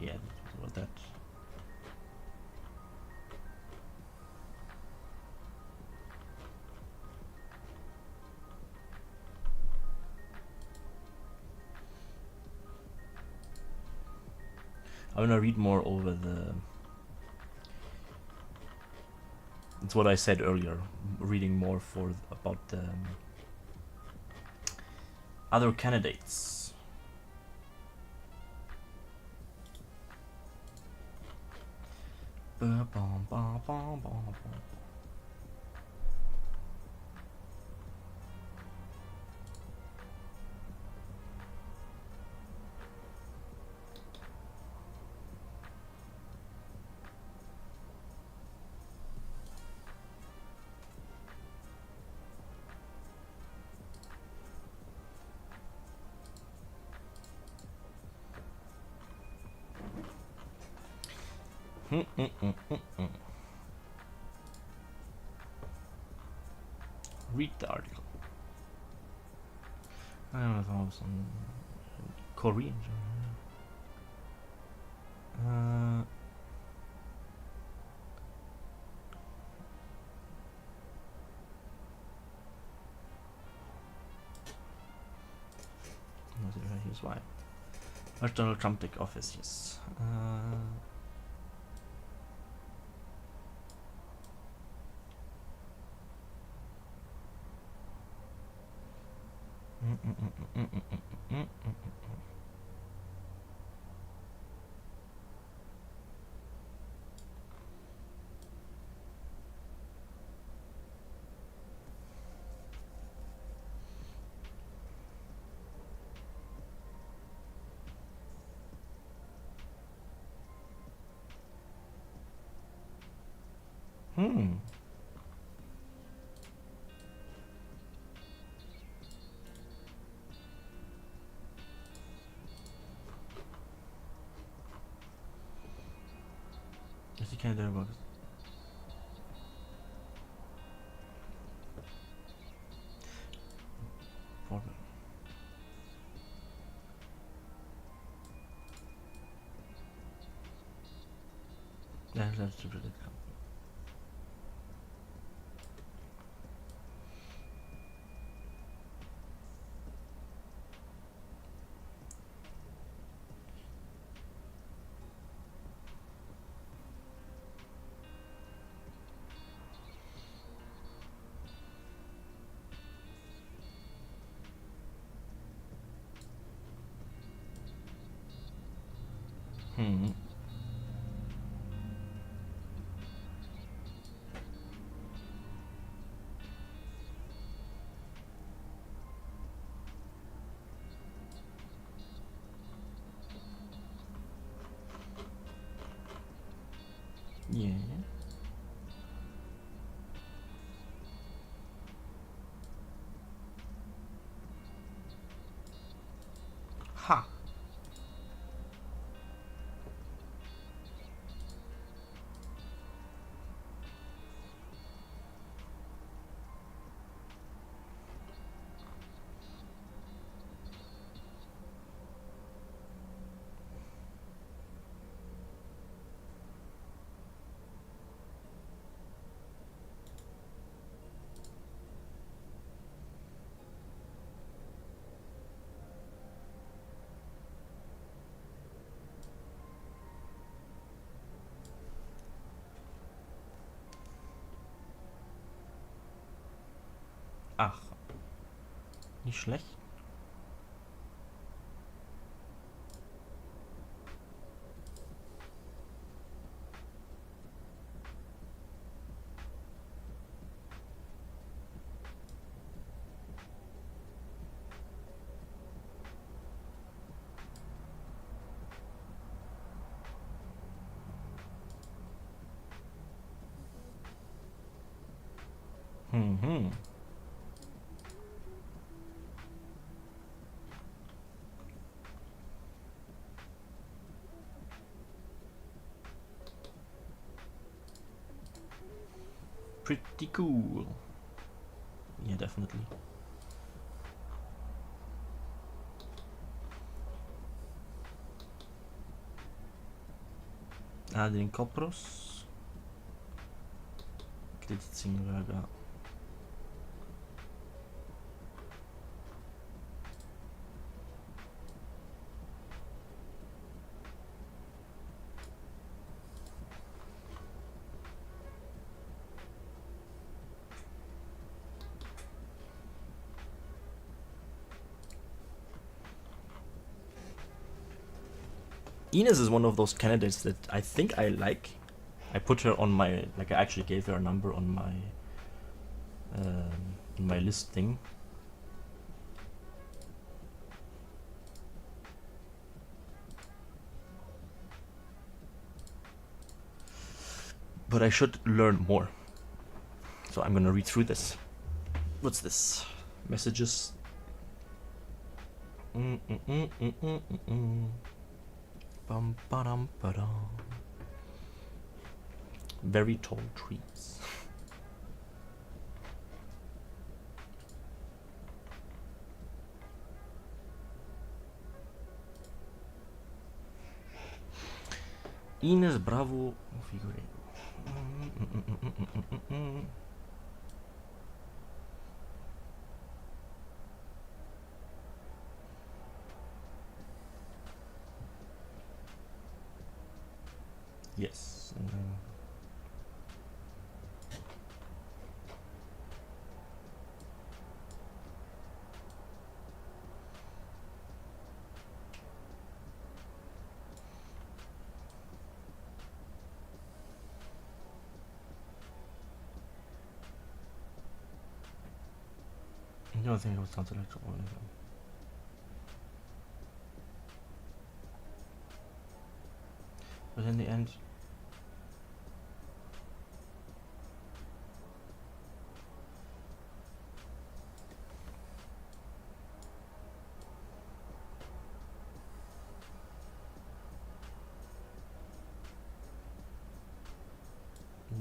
Yeah, that's about that. I want to read more over the... It's what I said earlier, reading more for about the other candidates. Read the article. I don't know if I was on Korean. Here's why. Watch Donald Trump take office, yes. Yes, you can do about it. Problem. Yeah, that's too predictable. Ach. Nicht schlecht. Mhm. Pretty cool. Yeah, definitely. Den Kopros. Kreditzingaga. Ines is one of those candidates that I think I like. I put her on my, like I actually gave her a number on my list thing. But I should learn more. So I'm gonna read through this. What's this? Messages. Bum ba-dum ba-dum. Very tall trees. Ines Bravo Figueiredo. Yes. No, I think it was not electrical. But in the end,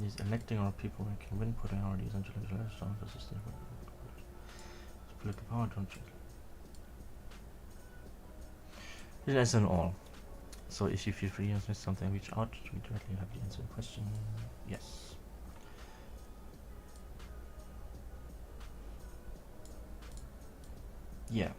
these electing our people we can win, putting our ideas into legislation. This is the political power, don't you? That's an all. So if you feel free to miss something, reach out. We directly have the answer to the question. Yes. Yeah.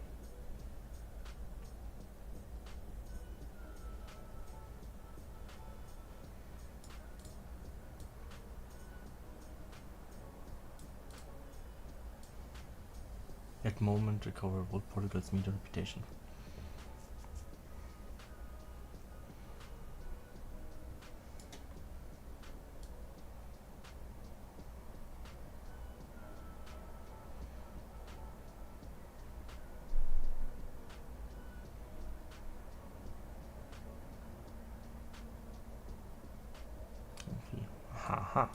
At moment, recover all Portugal's media reputation. Okay. Haha.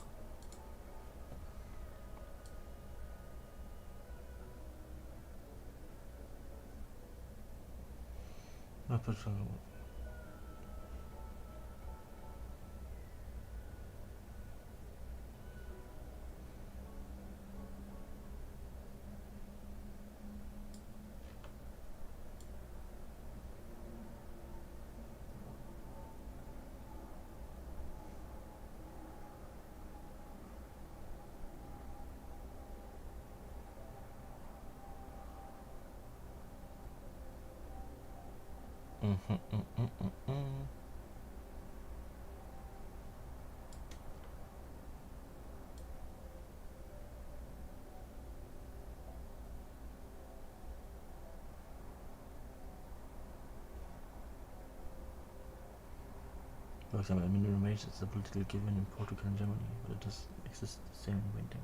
example, minimum wage is a political given in Portugal and Germany, but it does exist the same in Waiting.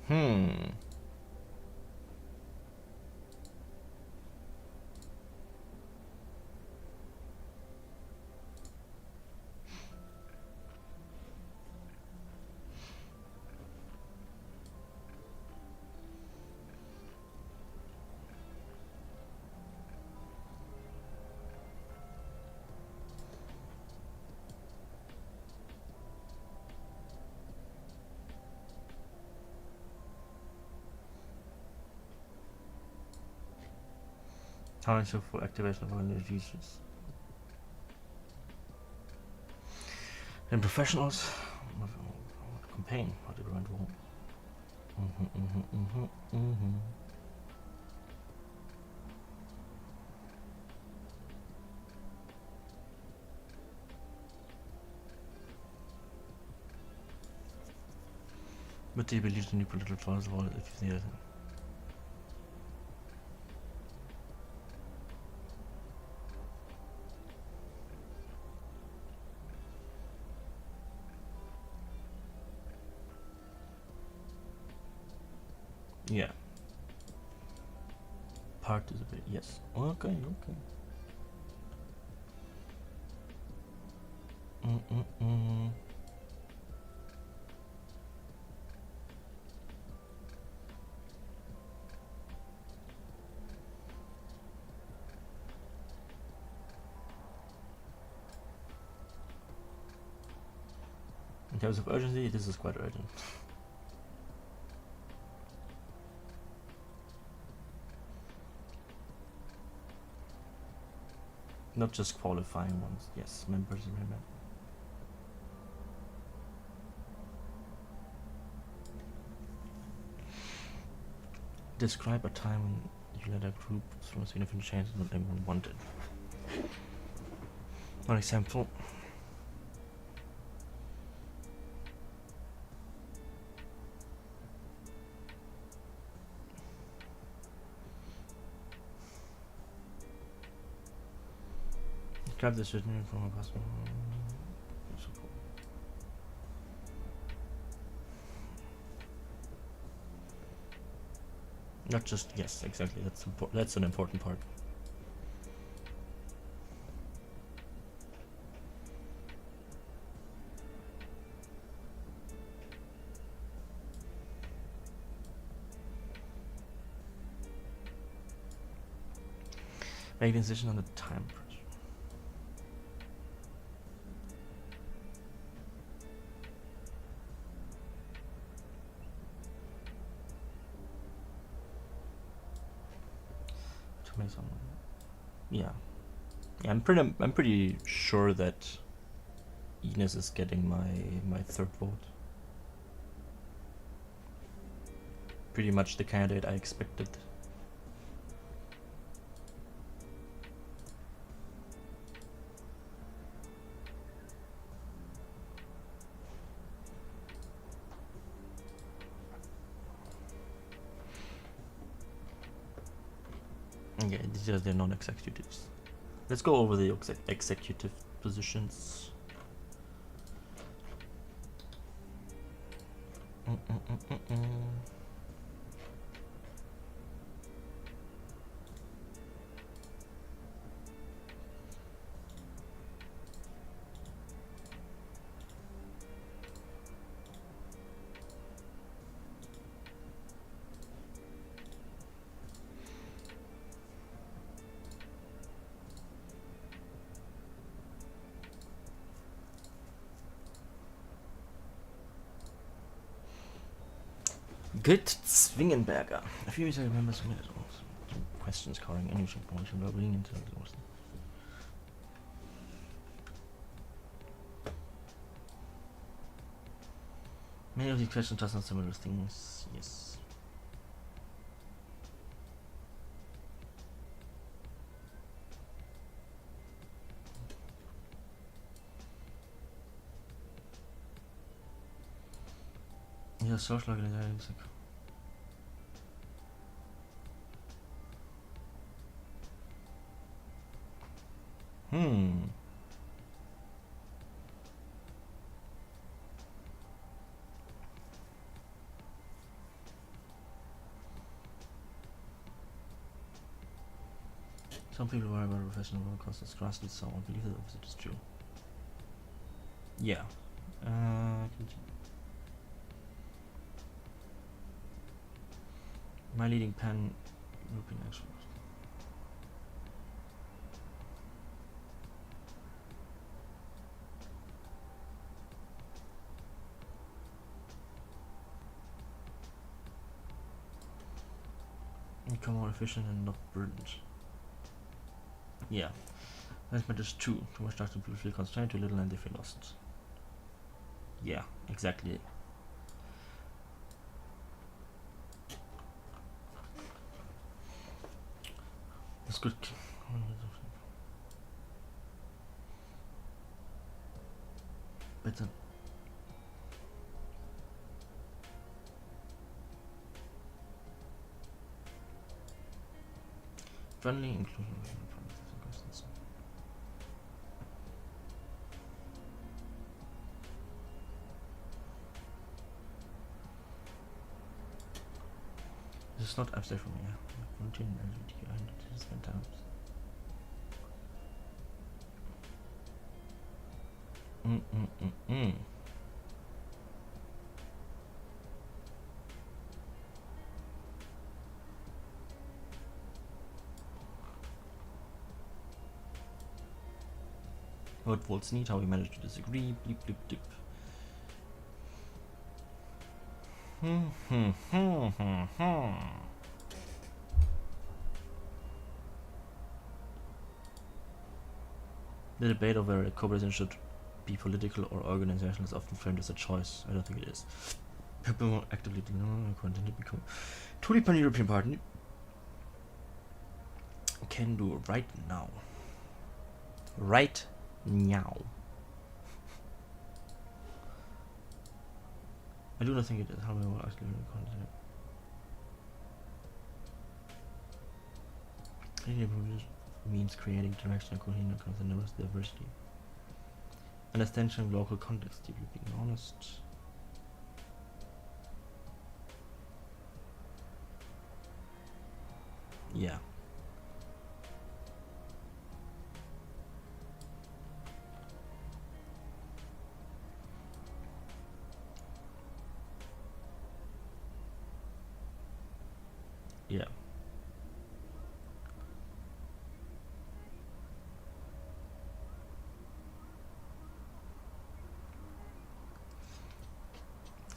Hmm. How for activation of new users and professionals campaign what did went wrong. But do you believe the new political trials or if the yeah. Participate, yes. Okay, okay. In terms of urgency, this is quite urgent. Not just qualifying ones, yes, members remember. Describe a time when you led a group through significant changes that everyone wanted. One example. Grab this written from a possible support. Not just yes, exactly. That's an important part. Make a decision on the time pressure. Yeah. Yeah, I'm pretty sure that Ines is getting my third vote. Pretty much the candidate I expected. Yeah, these are the non-executives. Let's go over the executive positions. Good Zwingenberger. A few years I remember some questions covering energy promotion, well-being, and many of these questions touch on similar things. Yes. Yeah, social organization. Some people worry about professional work because it's grassroots, so I believe the opposite is true. Yeah. My leading pan-European expert. Become more efficient and not burdened. Yeah. Management is two. Too much data, people feel constrained, too little and they feel lost. Yeah, exactly. That's good. Better. Friendly inclusion. This is not abstract for me, yeah. Volunteering LGBTQ identities and times. What votes need, how we manage to disagree, bleep bleep dip. The debate of whether a corporation should be political or organizational is often framed as a choice. I don't think it is. People more actively continue to become truly pan-European party can do right now. Right now. I do not think it is. How we will actually continue. Means creating direction and coherent consensus diversity. Understanding local context, if you're being honest. Yeah. Yeah.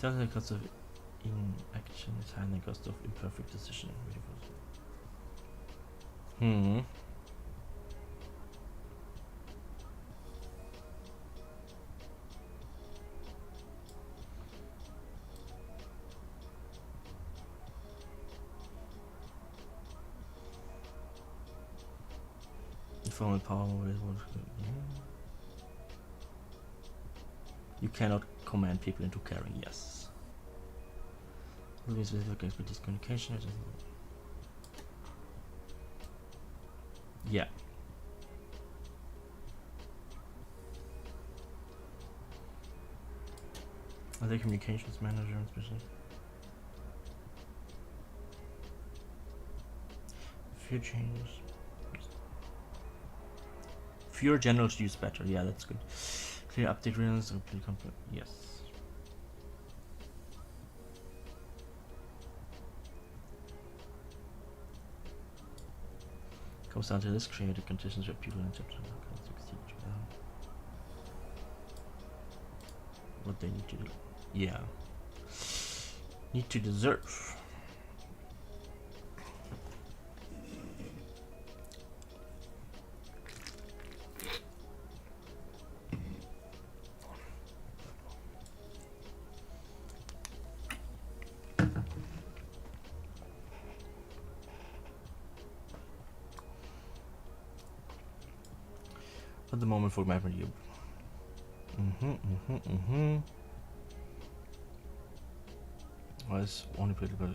The cost of inaction is higher than the cost of imperfect decision. Informal power is what. You cannot command people into caring. Yes. Specific expertise communication. Yeah. Other communications manager, especially. Few changes. Fewer generals use better. Yeah, that's good. Clear update rules. Yes. Comes down to this: creative conditions where people in chapter can succeed. What they need to do. Yeah. Need to deserve. At the moment for my review. Was only political.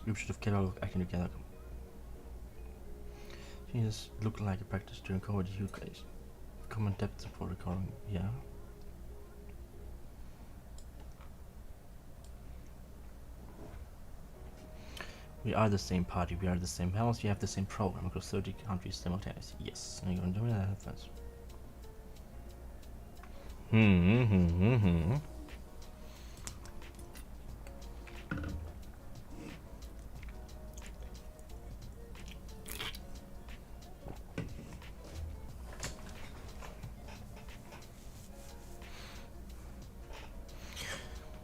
Group should have kept out acting together. Things look like a practice during COVID UK. Common depth support recording, yeah. We are the same party, we are the same house, we have the same program across 30 countries simultaneously. Yes, and you're gonna do that first.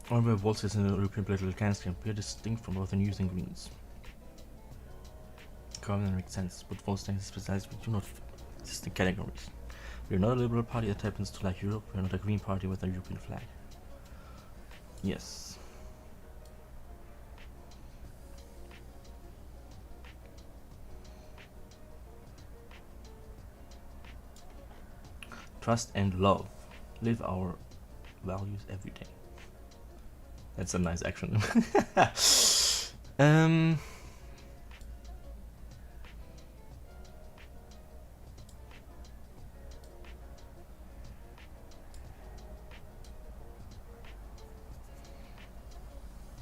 However, waltzes in the European political landscape appear distinct from both the News and Greens. Common makes sense, but false things precisely do not fit existing categories. We are not a liberal party that happens to like Europe, we are not a green party with a European flag. Yes. Trust and love. Live our values every day. That's a nice action.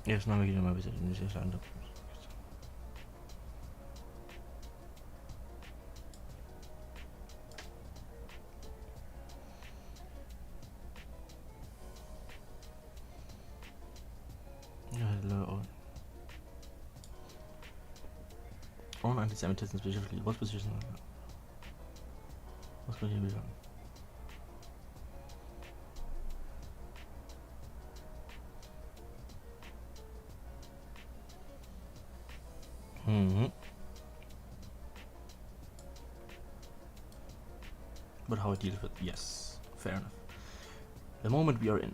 Yes, now we get my visit in this land. Hello. On anti-Semitism specifically. What position? What's going to be done? But how it deals with, yes, fair enough. The moment we are in.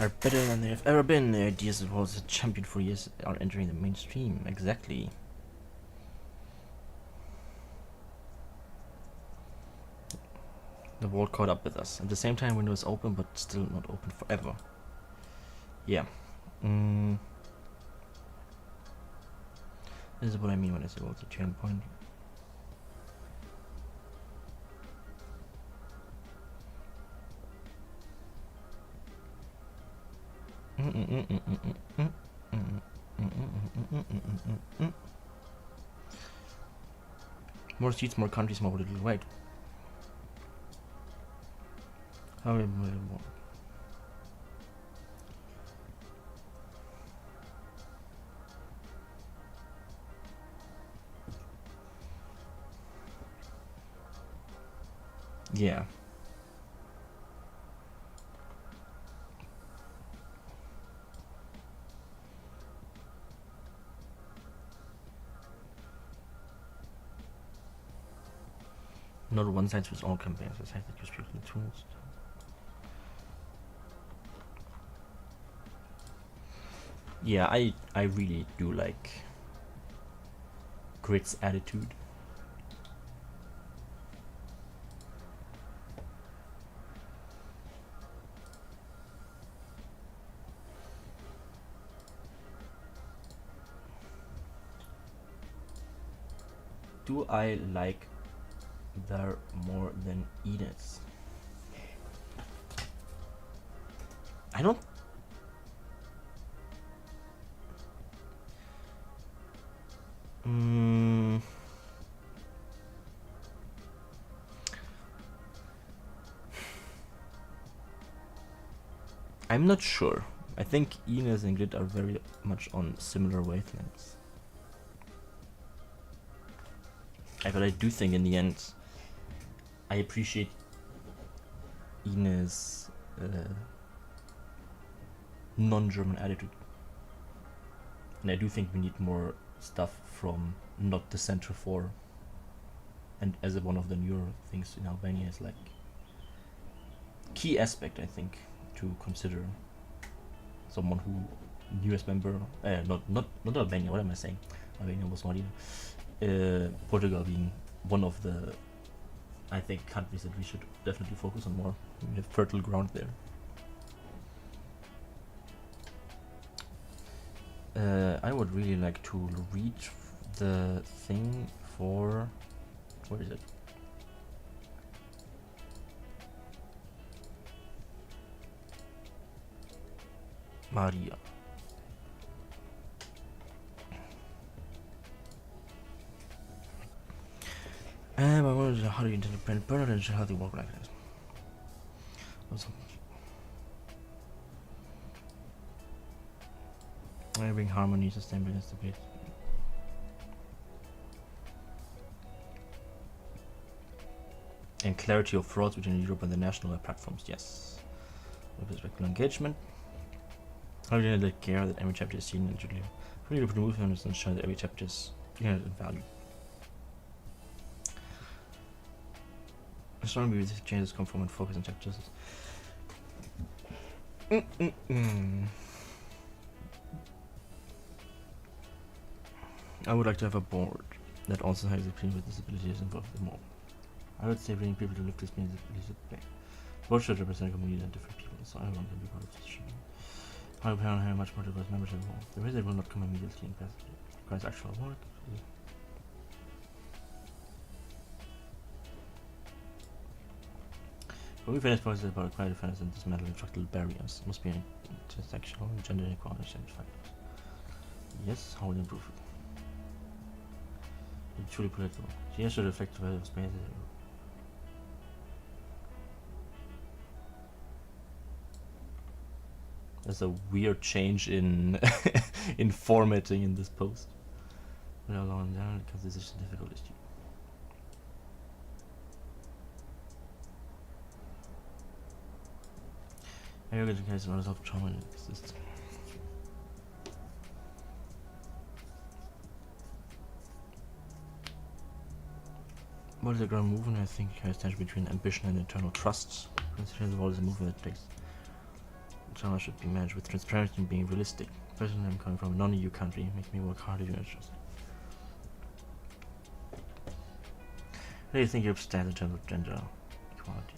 Are better than they have ever been. The ideas of was a champion for years are entering the mainstream. Exactly. The world caught up with us. At the same time, window is open, but still not open forever. Yeah. This is what I mean when I say what's a turning point. More seats, more countries, more little right. However, more. Yeah. Not one size fits all campaigns, a site that use people tools. Yeah, I really do like Grit's attitude. Do I like there more than Ines? I don't. I'm not sure. I think Ines and Grit are very much on similar wavelengths. But I do think in the end, I appreciate Ines' non-German attitude. And I do think we need more stuff from not the Central Four. And as one of the newer things in Albania is like key aspect, I think, to consider someone who newest member, not Albania. What am I saying? Albania was not either. Portugal being one of the, I think, countries that we should definitely focus on more. We have fertile ground there. I would really like to read the thing for, where is it? Maria. How do you intend to plan permanent and healthy work-life balance? Bring harmony, sustainability, and stability. And clarity of thoughts between Europe and the national platforms, yes. With respectful engagement. How do you let care that every chapter is seen and truly really remove and ensure that every chapter is in value. Strongly believe these changes come from and focus on chapters. I would like to have a board that also has people with disabilities involved more. I would say bringing people to live this means disabilities. Board should represent communities and different people, so everyone can be part of this show. I hope I have much more diverse membership involved. The reason will not come immediately in capacity. It requires actual work. But we finished policies about equality, fairness, and dismantling structural barriers. Must be intersectional and gender inequality factors. Yes, how will you improve it? It's truly political. She has to reflect the value of space. There's a weird change in in formatting in this post. We are long down because this is a difficult issue. I yoga education runs off trauma and exists. What is the ground movement? I think has tension between ambition and internal trust. Considering the world is a movement that takes trauma should be managed with transparency and being realistic. Personally, I'm coming from a non-EU country, makes me work harder to trust. Where do you think Europe stands in terms of gender equality?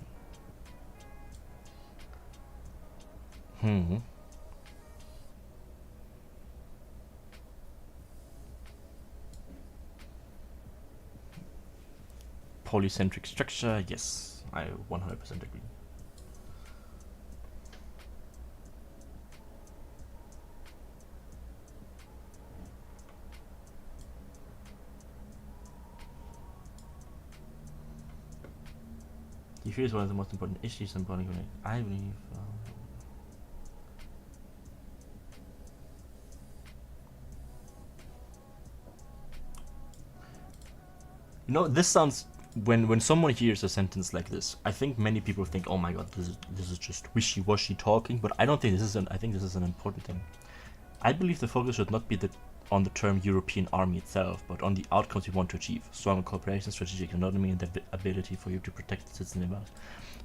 Polycentric structure, yes, I 100% agree. Do you feel it's one of the most important issues in body unit? I believe. You know, this sounds. When someone hears a sentence like this, I think many people think, "Oh my God, this is just wishy-washy talking." But I don't think this is an. I think this is an important thing. I believe the focus should not be on the term European Army itself, but on the outcomes we want to achieve: strong cooperation, strategic autonomy, and the ability for you to protect the citizen about.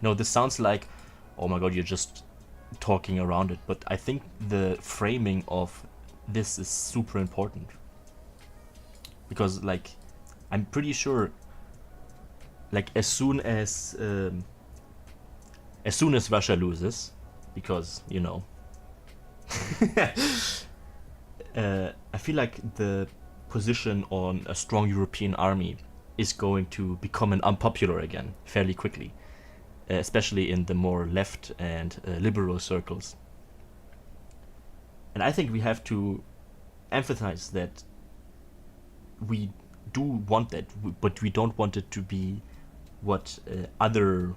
No, this sounds like, oh my God, you're just talking around it. But I think the framing of this is super important because, like, I'm pretty sure. Like as soon as Russia loses, because you know, I feel like the position on a strong European army is going to become an unpopular again fairly quickly, especially in the more left and liberal circles. And I think we have to emphasize that we do want that, but we don't want it to be what other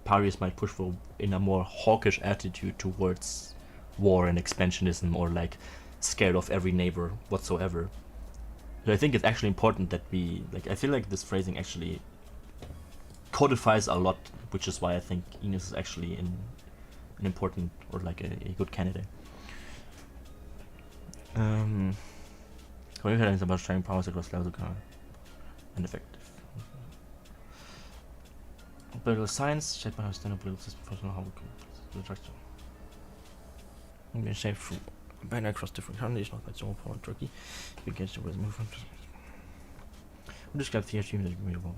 parties might push for in a more hawkish attitude towards war and expansionism, or like scared of every neighbor whatsoever. So I think it's actually important that we, like, I feel like this phrasing actually codifies a lot, which is why I think Ines is actually an important, or like a good candidate. Communicating is about sharing powers across levels and effective. Political science, shaped by how standard political system personal how the structure. Shaped through banner across different countries, not by its own power Turkey. Against the movement. Who described the achievement as agreeable?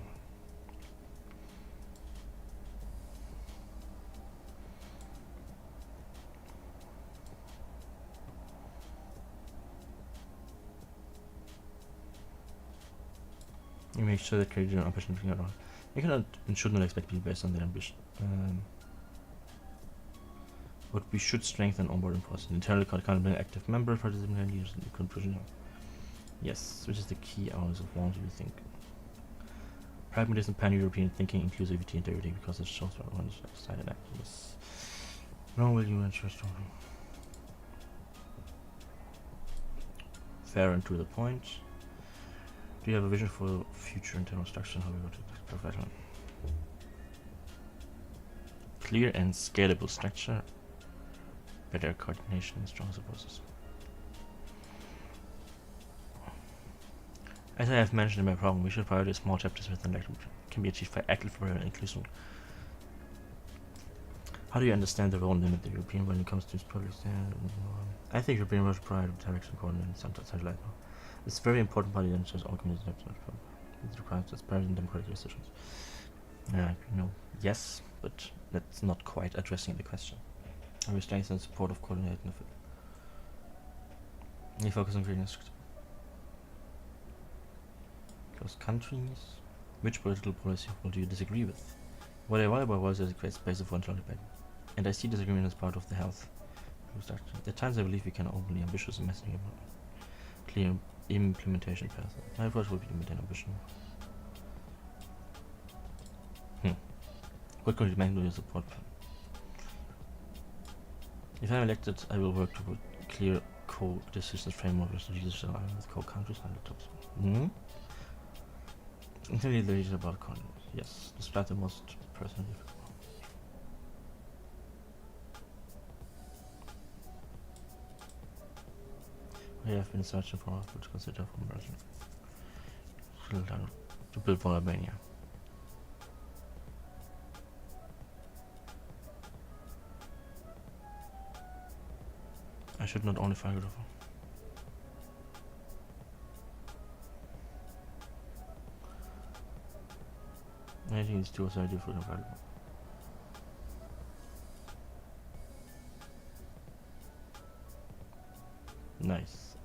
You make sure that creators are opportunity at all. You cannot and should not expect people based on their ambition. But we should strengthen onboard enforcement. Internal accountable active member participating leaders in the conclusion. Yes, which is the key elements of want, do you think? Pragmatism, pan-European thinking, inclusivity, integrity, because it shows what one decided act. Yes. No, will you ensure strong? Fair and to the point. Do you have a vision for future internal structure and how we go to professional? Clear and scalable structure. Better coordination and strong support system. As I have mentioned in my problem, we should prioritize small chapters within that can be achieved by active and inclusion. How do you understand the role and limit the European when it comes to public standard? I think European should provide direction coordination and satellite. It's very important part of the ensures all communities have it requires transparent and democratic decisions. Yes, but that's not quite addressing the question. I will strengthen the support of coordinating the field. You focus on creating a close countries. Which political policy do you disagree with? What I worry about was that it creates space for internal debate. And I see disagreement as part of the health structure. At times I believe we can openly ambitious and messing about clear implementation path. My approach will be to maintain ambition. What could you make your support? If I'm elected, I will work toward clear co-decisions framework with leadership with co-countries and the tops. Intelligent leadership about content. Yes, describe the most personal. I have been searching for what to consider for merging. To build for Albania. I should not only find it over. I think these two are different. Nice.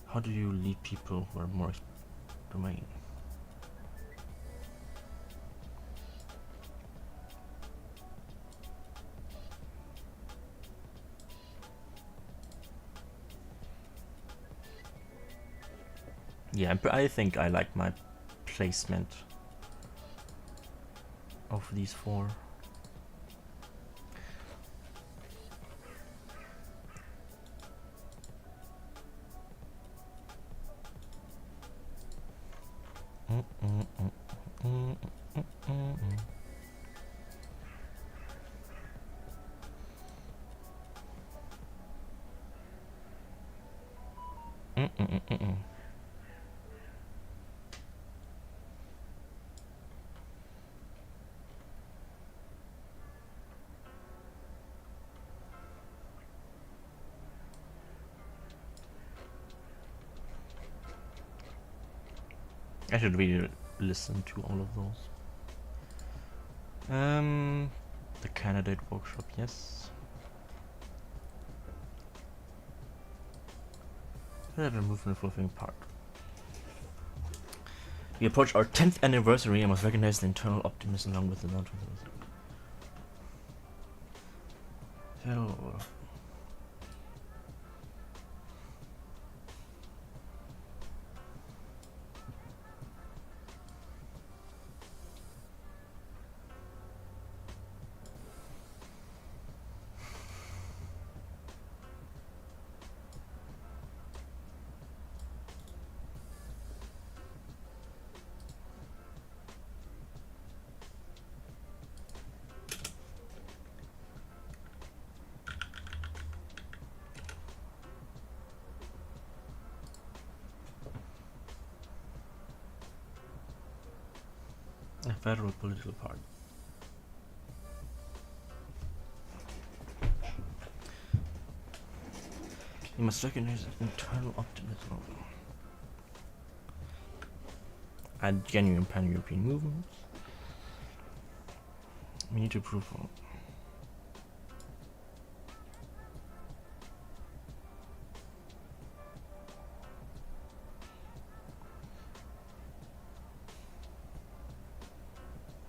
How do you lead people who are more domain? Yeah, I think I like my placement of these four. I should really listen to all of those. The candidate workshop, yes. That movement fulfilling part. We approach our 10th anniversary and must recognize the internal optimism along with the non-truth. Hello. A federal political party. You must recognize internal optimism. had genuine pan-European movements. We need to prove.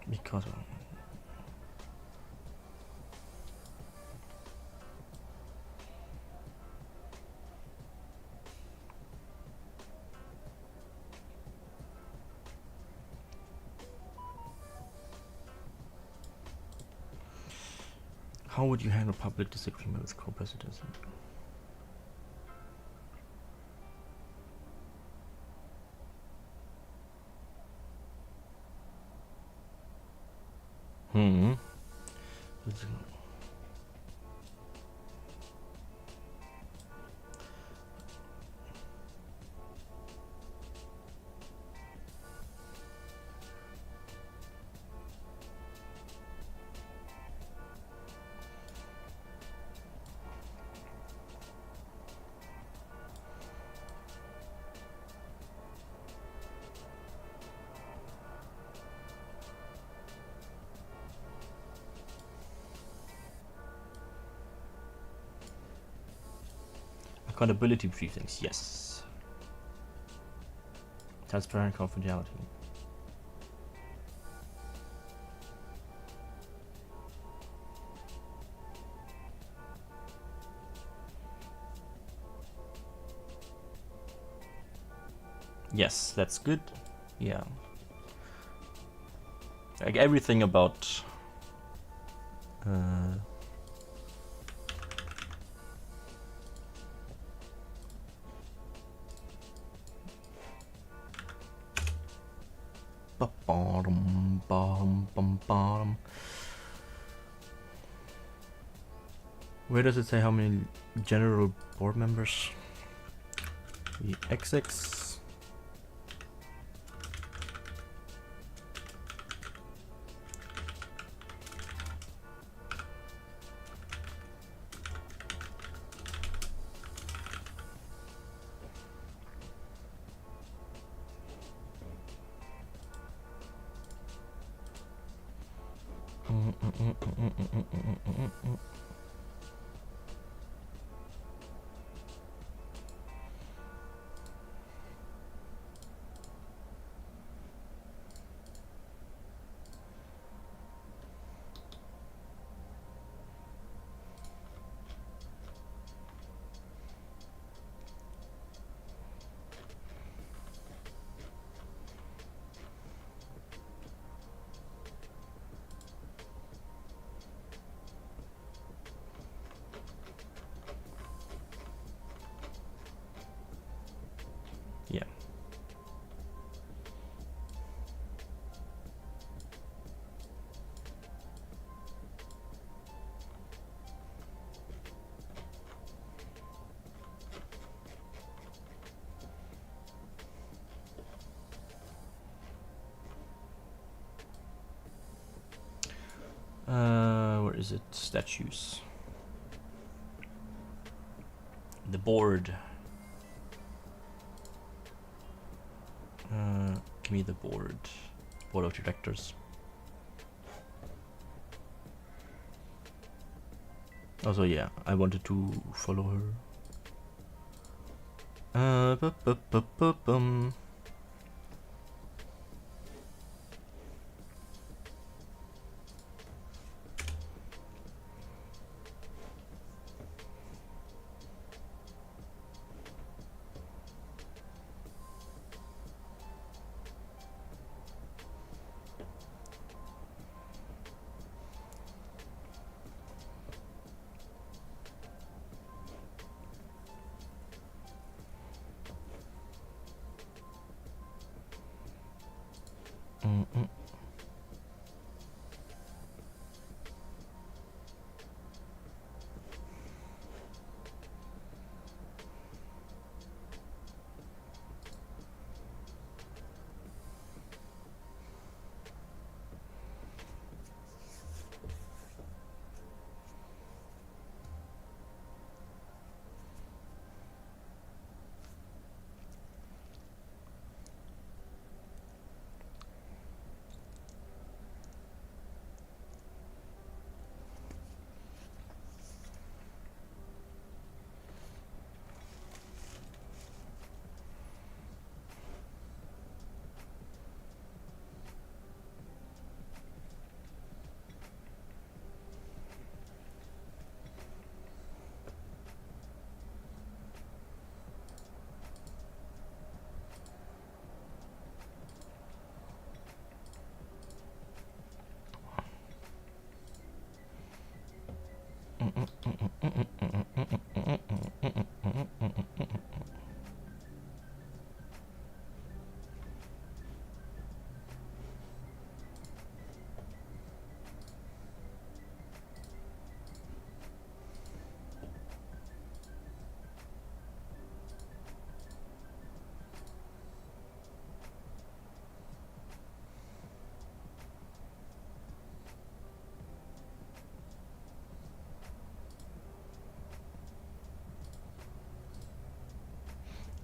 Because of how would you handle public disagreement with co-presidency? Hmm. Accountability briefings, yes. Transparent confidentiality. Yes, that's good. Yeah. Like everything about where does it say how many general board members? The XX. Yeah. Where is it? Statues. The board. Give me the board. Board of directors. Also, yeah, I wanted to follow her.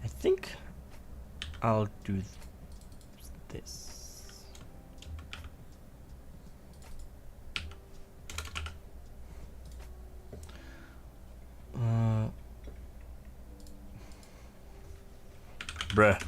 I think I'll do this. Bruh.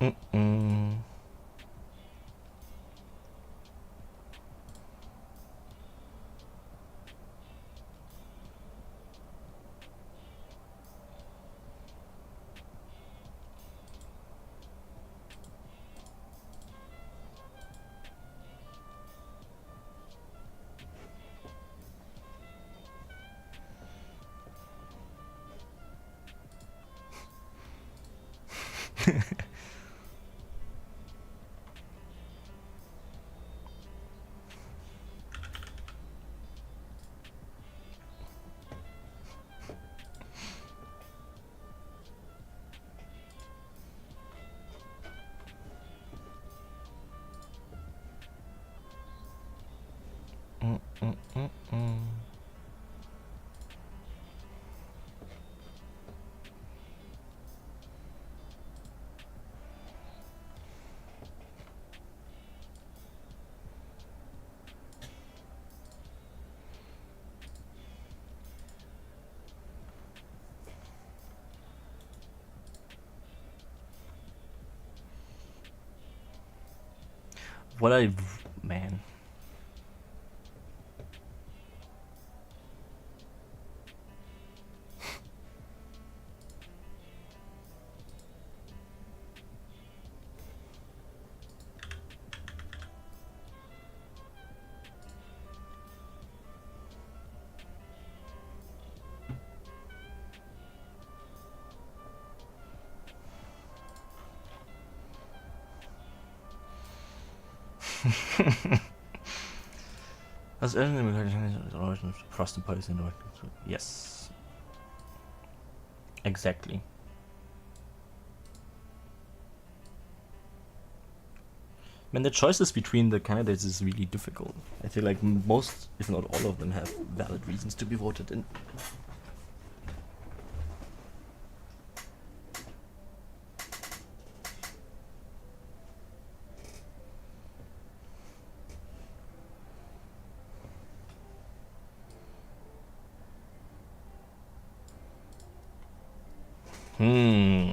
Mm-mm. Mm-mm-mm-mm. What I, man. As trust and poison. Yes. Exactly. Man, the choices between the candidates is really difficult. I feel like most, if not all of them, have valid reasons to be voted in. Hmm.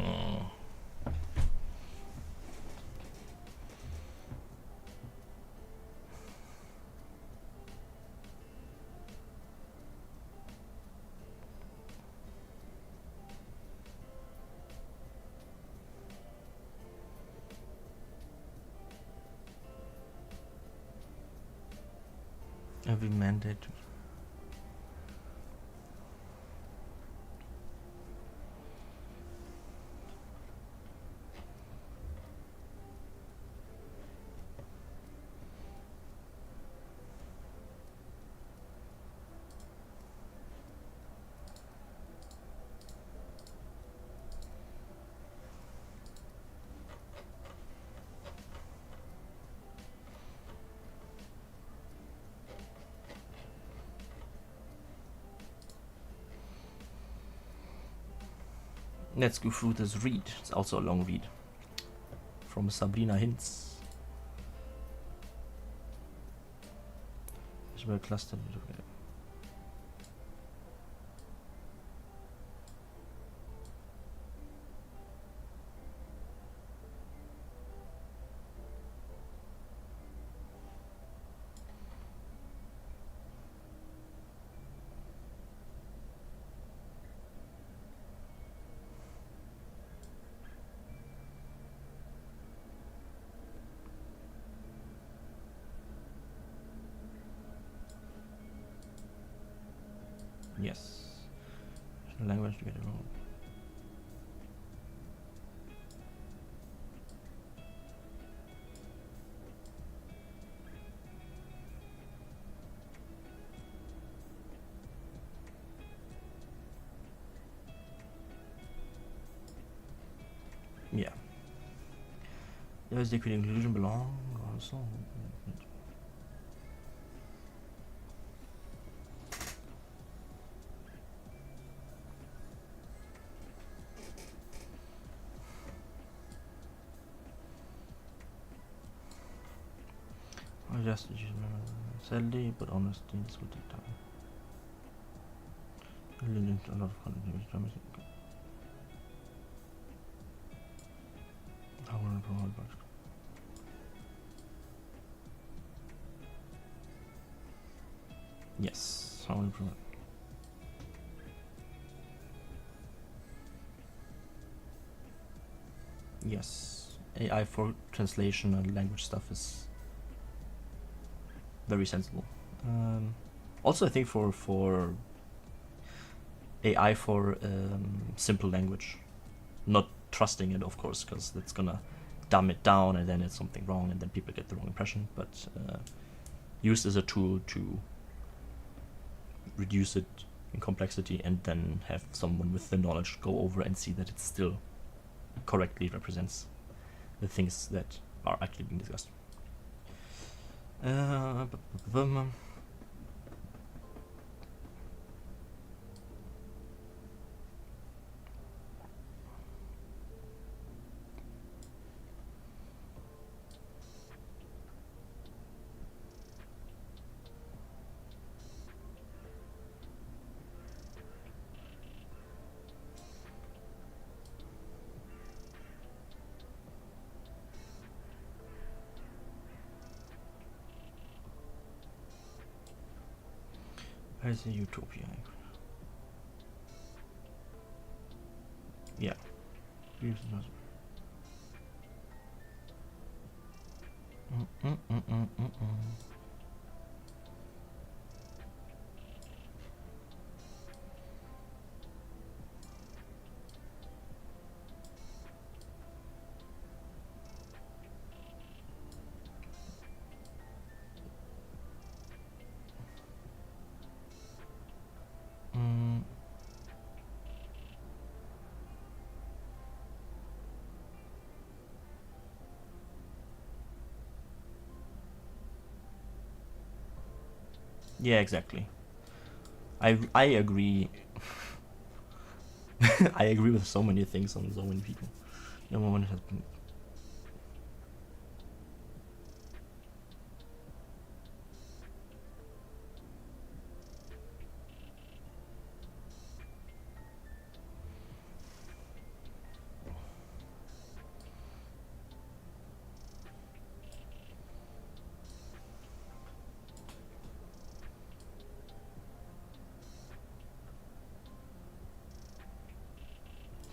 Every mandate. Let's go through this read. It's also a long read. from Sabrina Hinz. Ich will cluster. Yes. Language to get it wrong. Yeah. Does the inclusion belong also? Just sadly, but honestly, this will take time. A lot of content. I want to promote but yes, I want to promote. Yes, AI for translation and language stuff is very sensible. Also, I think for AI for simple language, not trusting it, of course, because that's gonna dumb it down, and then it's something wrong, and then people get the wrong impression. But used as a tool to reduce it in complexity, and then have someone with the knowledge go over and see that it still correctly represents the things that are actually being discussed. Where's the utopia? Yeah. Yeah, exactly. I agree. I agree with so many things on so many people. No one has been.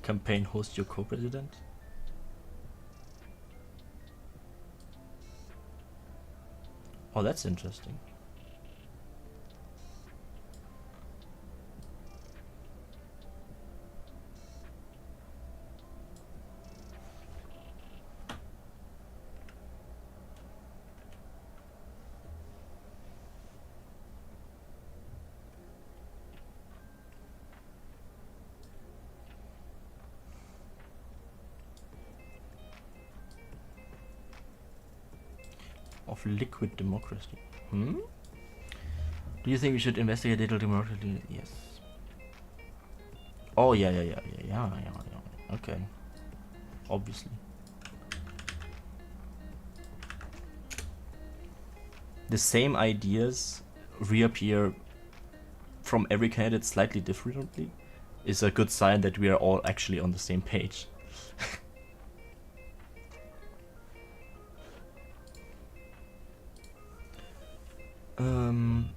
Campaign host your co-president? Oh, that's interesting. Of liquid democracy. Hmm? Do you think we should investigate little democracy? Yes. Oh yeah. Okay. Obviously. the same ideas reappear from every candidate slightly differently is a good sign that we are all actually on the same page. um,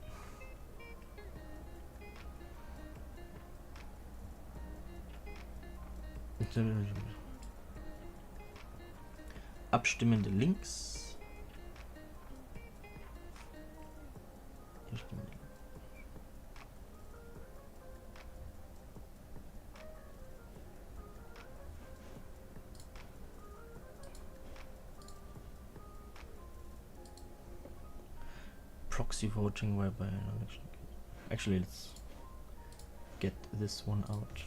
abstimmende Links. Proxy voting whereby an election. Actually, let's get this one out.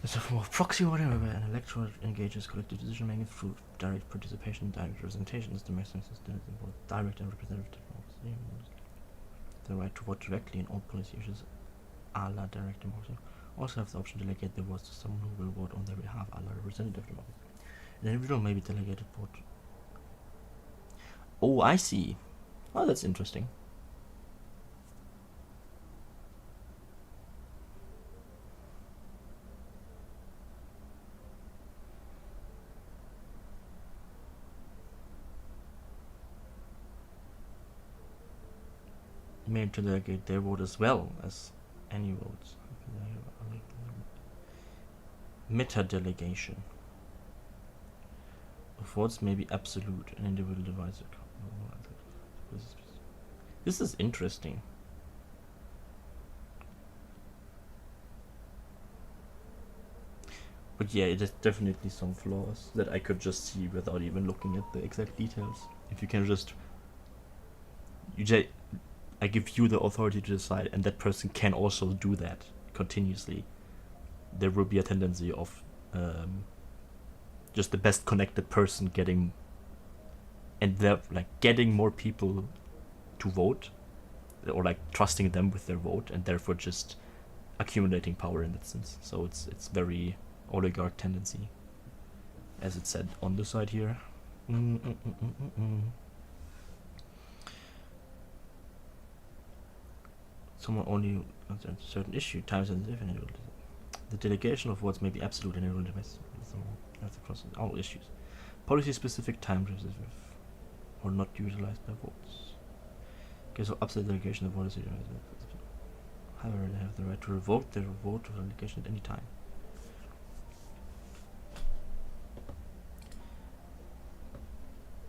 It's a form of proxy voting whereby an electorate engages collective decision making through direct participation, direct representation is the maximum system both direct and representative democracy. The right to vote directly in all policy issues a la direct democracy. Also have the option to delegate their votes to someone who will vote on their behalf a la representative democracy. An individual may be delegated vote. Oh, I see. Oh, that's interesting. Made to delegate their vote as well as any votes. Meta delegation of votes may be absolute. An individual device. This is interesting. But yeah, it is definitely some flaws that I could just see without even looking at the exact details. If you can just I give you the authority to decide, and that person can also do that continuously. There will be a tendency of just the best connected person getting, and they're like getting more people to vote, or like trusting them with their vote, and therefore just accumulating power in that sense. So it's very oligarch tendency, as it said on the side here. Someone only on a certain issue, time sensitive, and the delegation of votes may be absolute and irrelevant across all issues. Policy specific, time sensitive, or not utilized by votes. Okay, so upside delegation of votes. However, they have the right to revoke their vote or delegation at any time.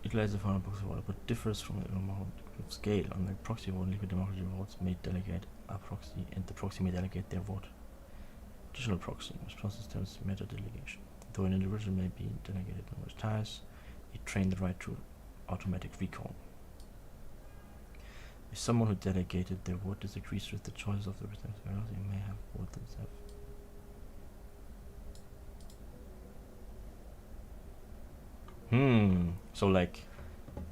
Utilize the final proxy vote, but differs from the amount of scale. Unlike proxy vote, liquid democracy votes may delegate a proxy, and the proxy may delegate their vote. Additional proxy response systems meta delegation. Though an individual may be delegated numerous times, it trained the right to automatic recall. If someone who delegated their vote disagrees with the choice of the representative, they may have voted themselves. So like,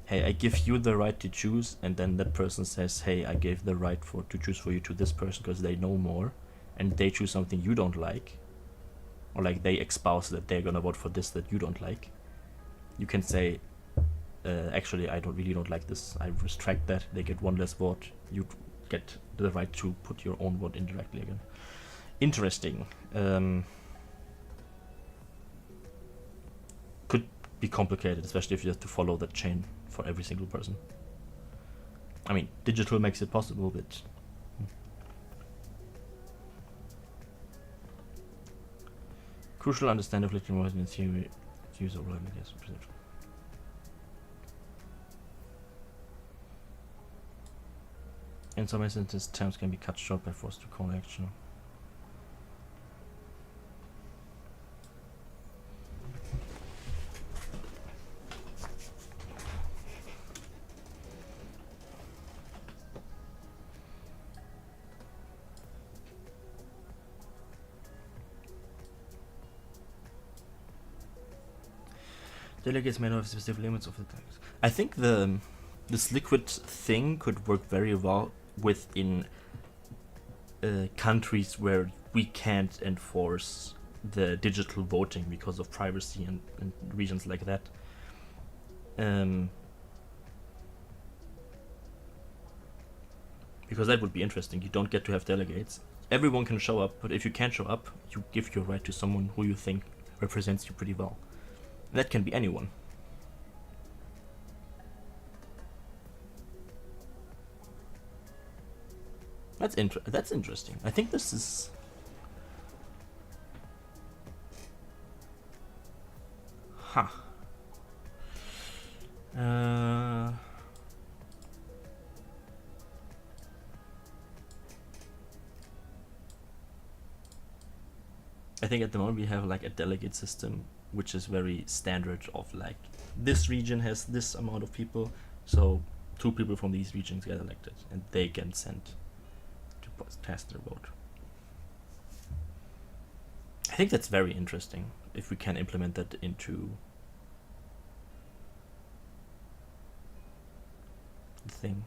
hey, I give you the right to choose, and then that person says, hey, I gave the right to choose for you to this person because they know more, and they choose something you don't like, or like they espouse that they're gonna vote for this that you don't like. You can say, actually, I really don't like this. I retract that. They get one less vote. You get the right to put your own vote indirectly again. Interesting. Could be complicated, especially if you have to follow that chain for every single person. I mean, digital makes it possible, but crucial understand of literature in theory use of perception. In some instances, terms can be cut short by force to call action. Delegates may not have specific limits of the tags. I think this liquid thing could work very well within countries where we can't enforce the digital voting because of privacy and regions like that. Because that would be interesting. You don't get to have delegates. Everyone can show up, but if you can't show up, you give your right to someone who you think represents you pretty well. That can be anyone. That's interesting. I think this is... Huh. I think at the moment we have like a delegate system which is very standard of like this region has this amount of people, so 2 people from these regions get elected and they can send to cast their vote. I think that's very interesting if we can implement that into the thing.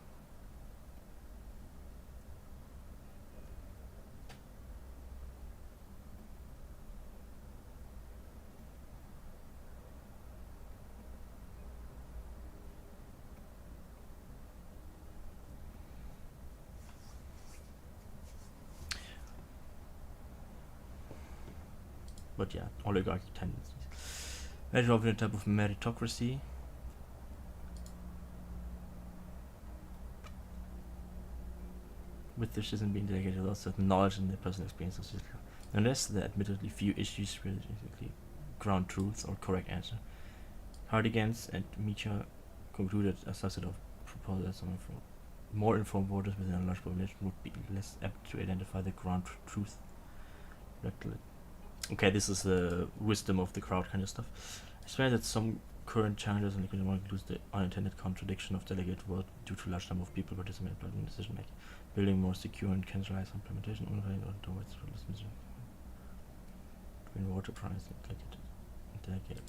But yeah, oligarchy tendencies. Measure of a type of meritocracy. With the citizen being delegated without certain knowledge and their personal experience of social. Unless there are admittedly few issues relatively ground truths or correct answer. Hardigans and Micha concluded a subset of proposals that someone from more informed voters within a large population would be less apt to identify the ground truth. Okay, this is the wisdom of the crowd kind of stuff. I swear that some current challenges in liquid democracy includes the unintended contradiction of delegate vote due to large number of people participating in decision making, building more secure and centralized implementation, unifying or towards between voter price and delegate.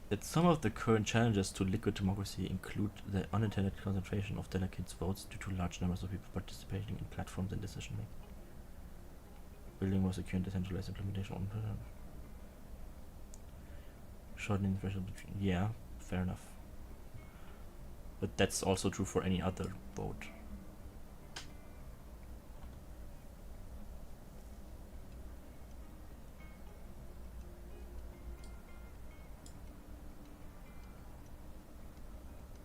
That some of the current challenges to liquid democracy include the unintended concentration of delegates' votes due to large numbers of people participating in platforms and decision making. Building more secure and decentralized implementation on shortening the threshold between. Yeah, fair enough. But that's also true for any other vote.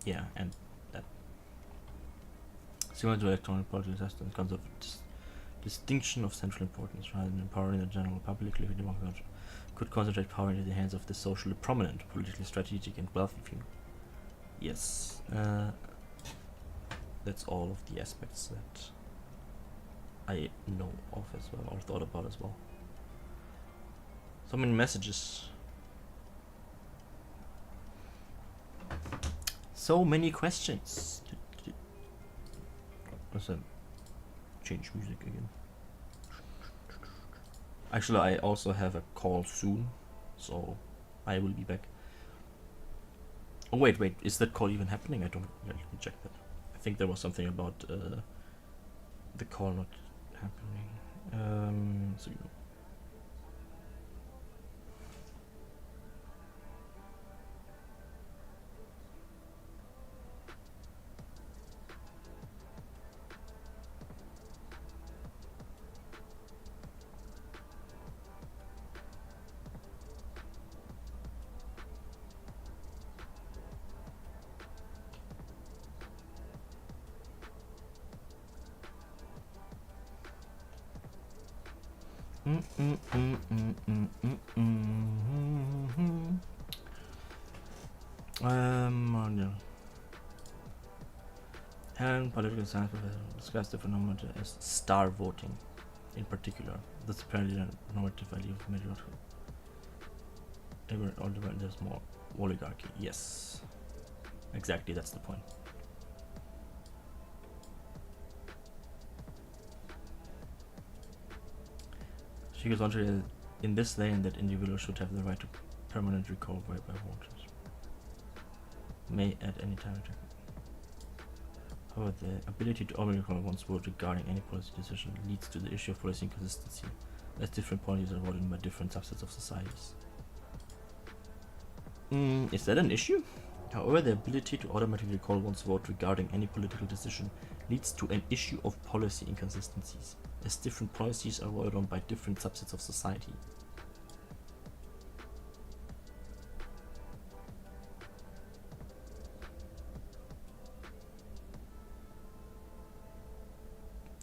Yeah, and that similar to electronic political system concept distinction of central importance rather than empowering the general public. Liquid democracy could concentrate power into the hands of the socially prominent, politically strategic and wealthy few. Yes, that's all of the aspects that I know of as well, or thought about as well. So many messages. So many questions. Listen. Change music again. Actually, I also have a call soon, so I will be back. Oh wait, is that call even happening? I don't. Let me check that. I think there was something about the call not happening. So. And political science professor discussed the phenomenon as star voting, in particular. That's apparently a normative value of majority. There's more oligarchy. Yes, exactly. That's the point. She goes on to in this lane that individuals should have the right to permanent recall by voters. May at any time. However, the ability to only recall one's vote regarding any policy decision leads to the issue of policy inconsistency, as different policies are voted by different subsets of societies. Is that an issue? However, the ability to automatically recall one's vote regarding any political decision leads to an issue of policy inconsistencies, as different policies are voted on by different subsets of society.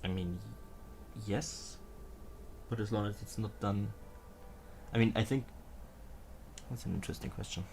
I mean, yes, but as long as it's not done. I mean, I think that's an interesting question.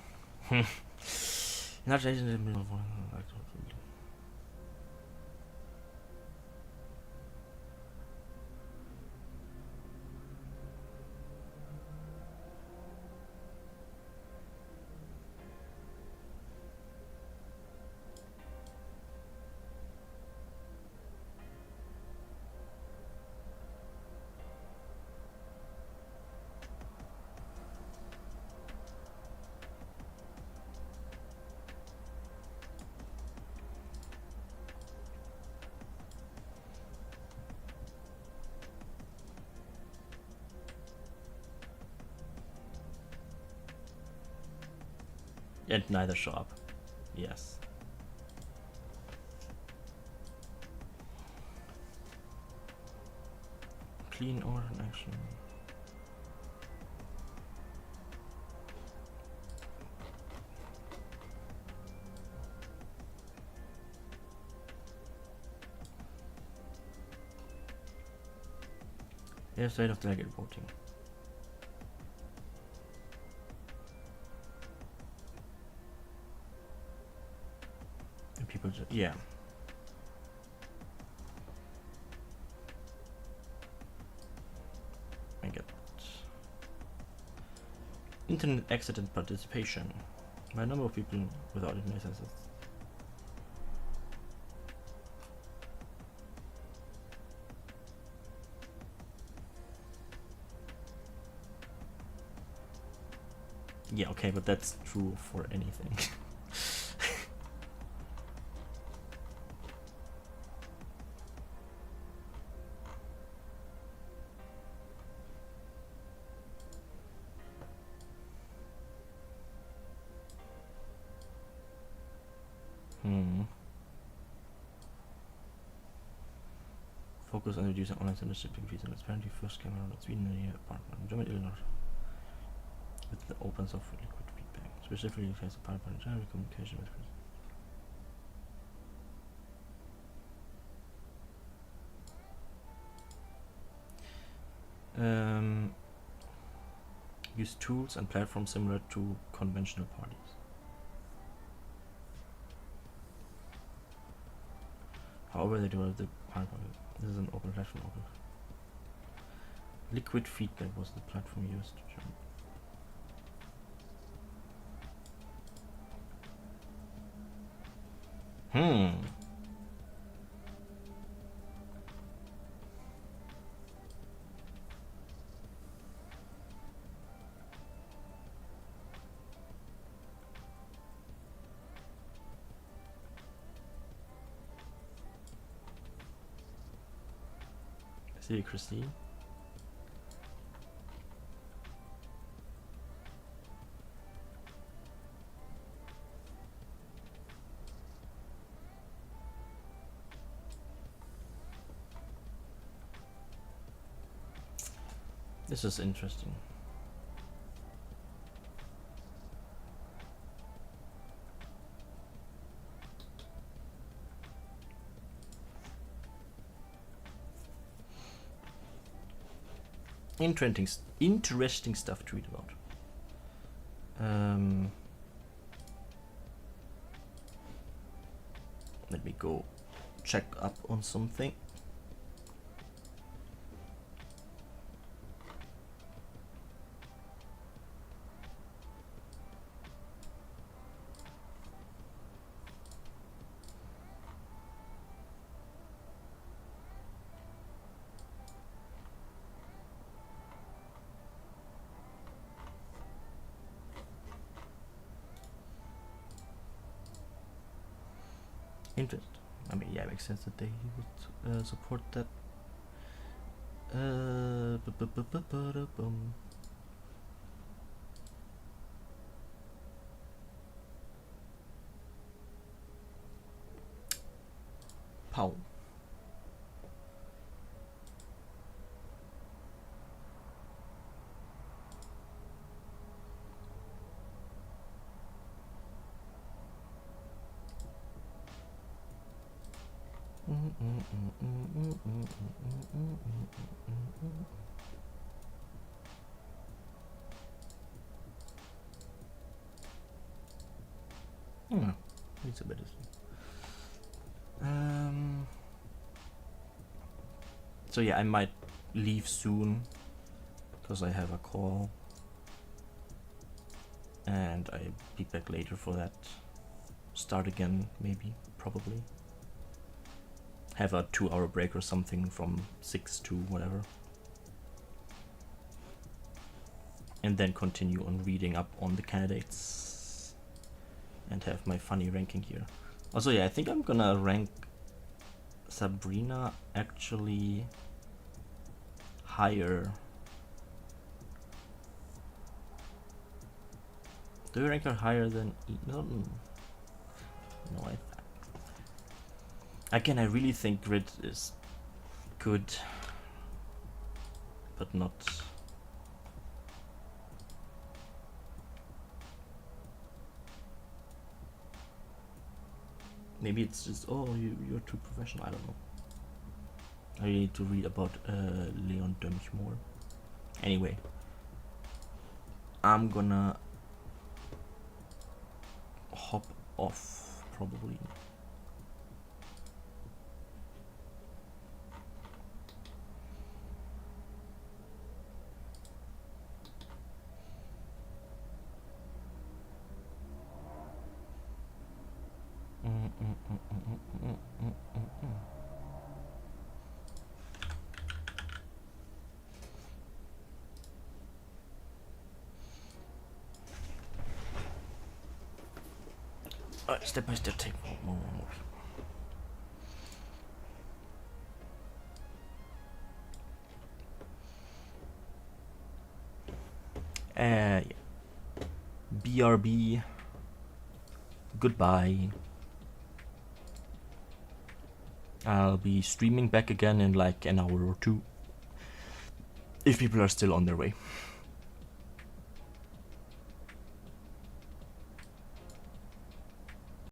And neither show up. Yes. Clean order in action. Yes, rate of delegate voting. People just, yeah. I get that. Internet accident participation. By a number of people without internet access. Yeah, okay, but that's true for anything. Focus on reducing online center shipping fees and apparently first came around at Sweden and your partner in Germany, Illinois. With the open source for liquid feedback. Specifically face a pipeline in general communication with use tools and platforms similar to conventional parties. However, they develop the pipeline. This is an open platform. Liquid feedback was the platform used. See you, Christine. This is interesting. Interesting stuff to read about. Let me go check up on something. Interesting. I mean, yeah, it makes sense that they would support that. Bum. Pow. Hmm, it's a better thing. So yeah, I might leave soon because I have a call, and I'll be back later for that. Start again, maybe, probably. Have a 2-hour break or something from 6 to whatever. And then continue on reading up on the candidates and have my funny ranking here. Also, yeah, I think I'm gonna rank Sabrina actually higher. Do you rank her higher than Eden? No, again, I really think Grid is good, but not. Maybe it's just, oh, you're too professional. I don't know. I need to read about Leon Dömch more. Anyway, I'm gonna hop off probably. Step by step, take more people. Yeah. BRB. Goodbye. I'll be streaming back again in like an hour or two, if people are still on their way.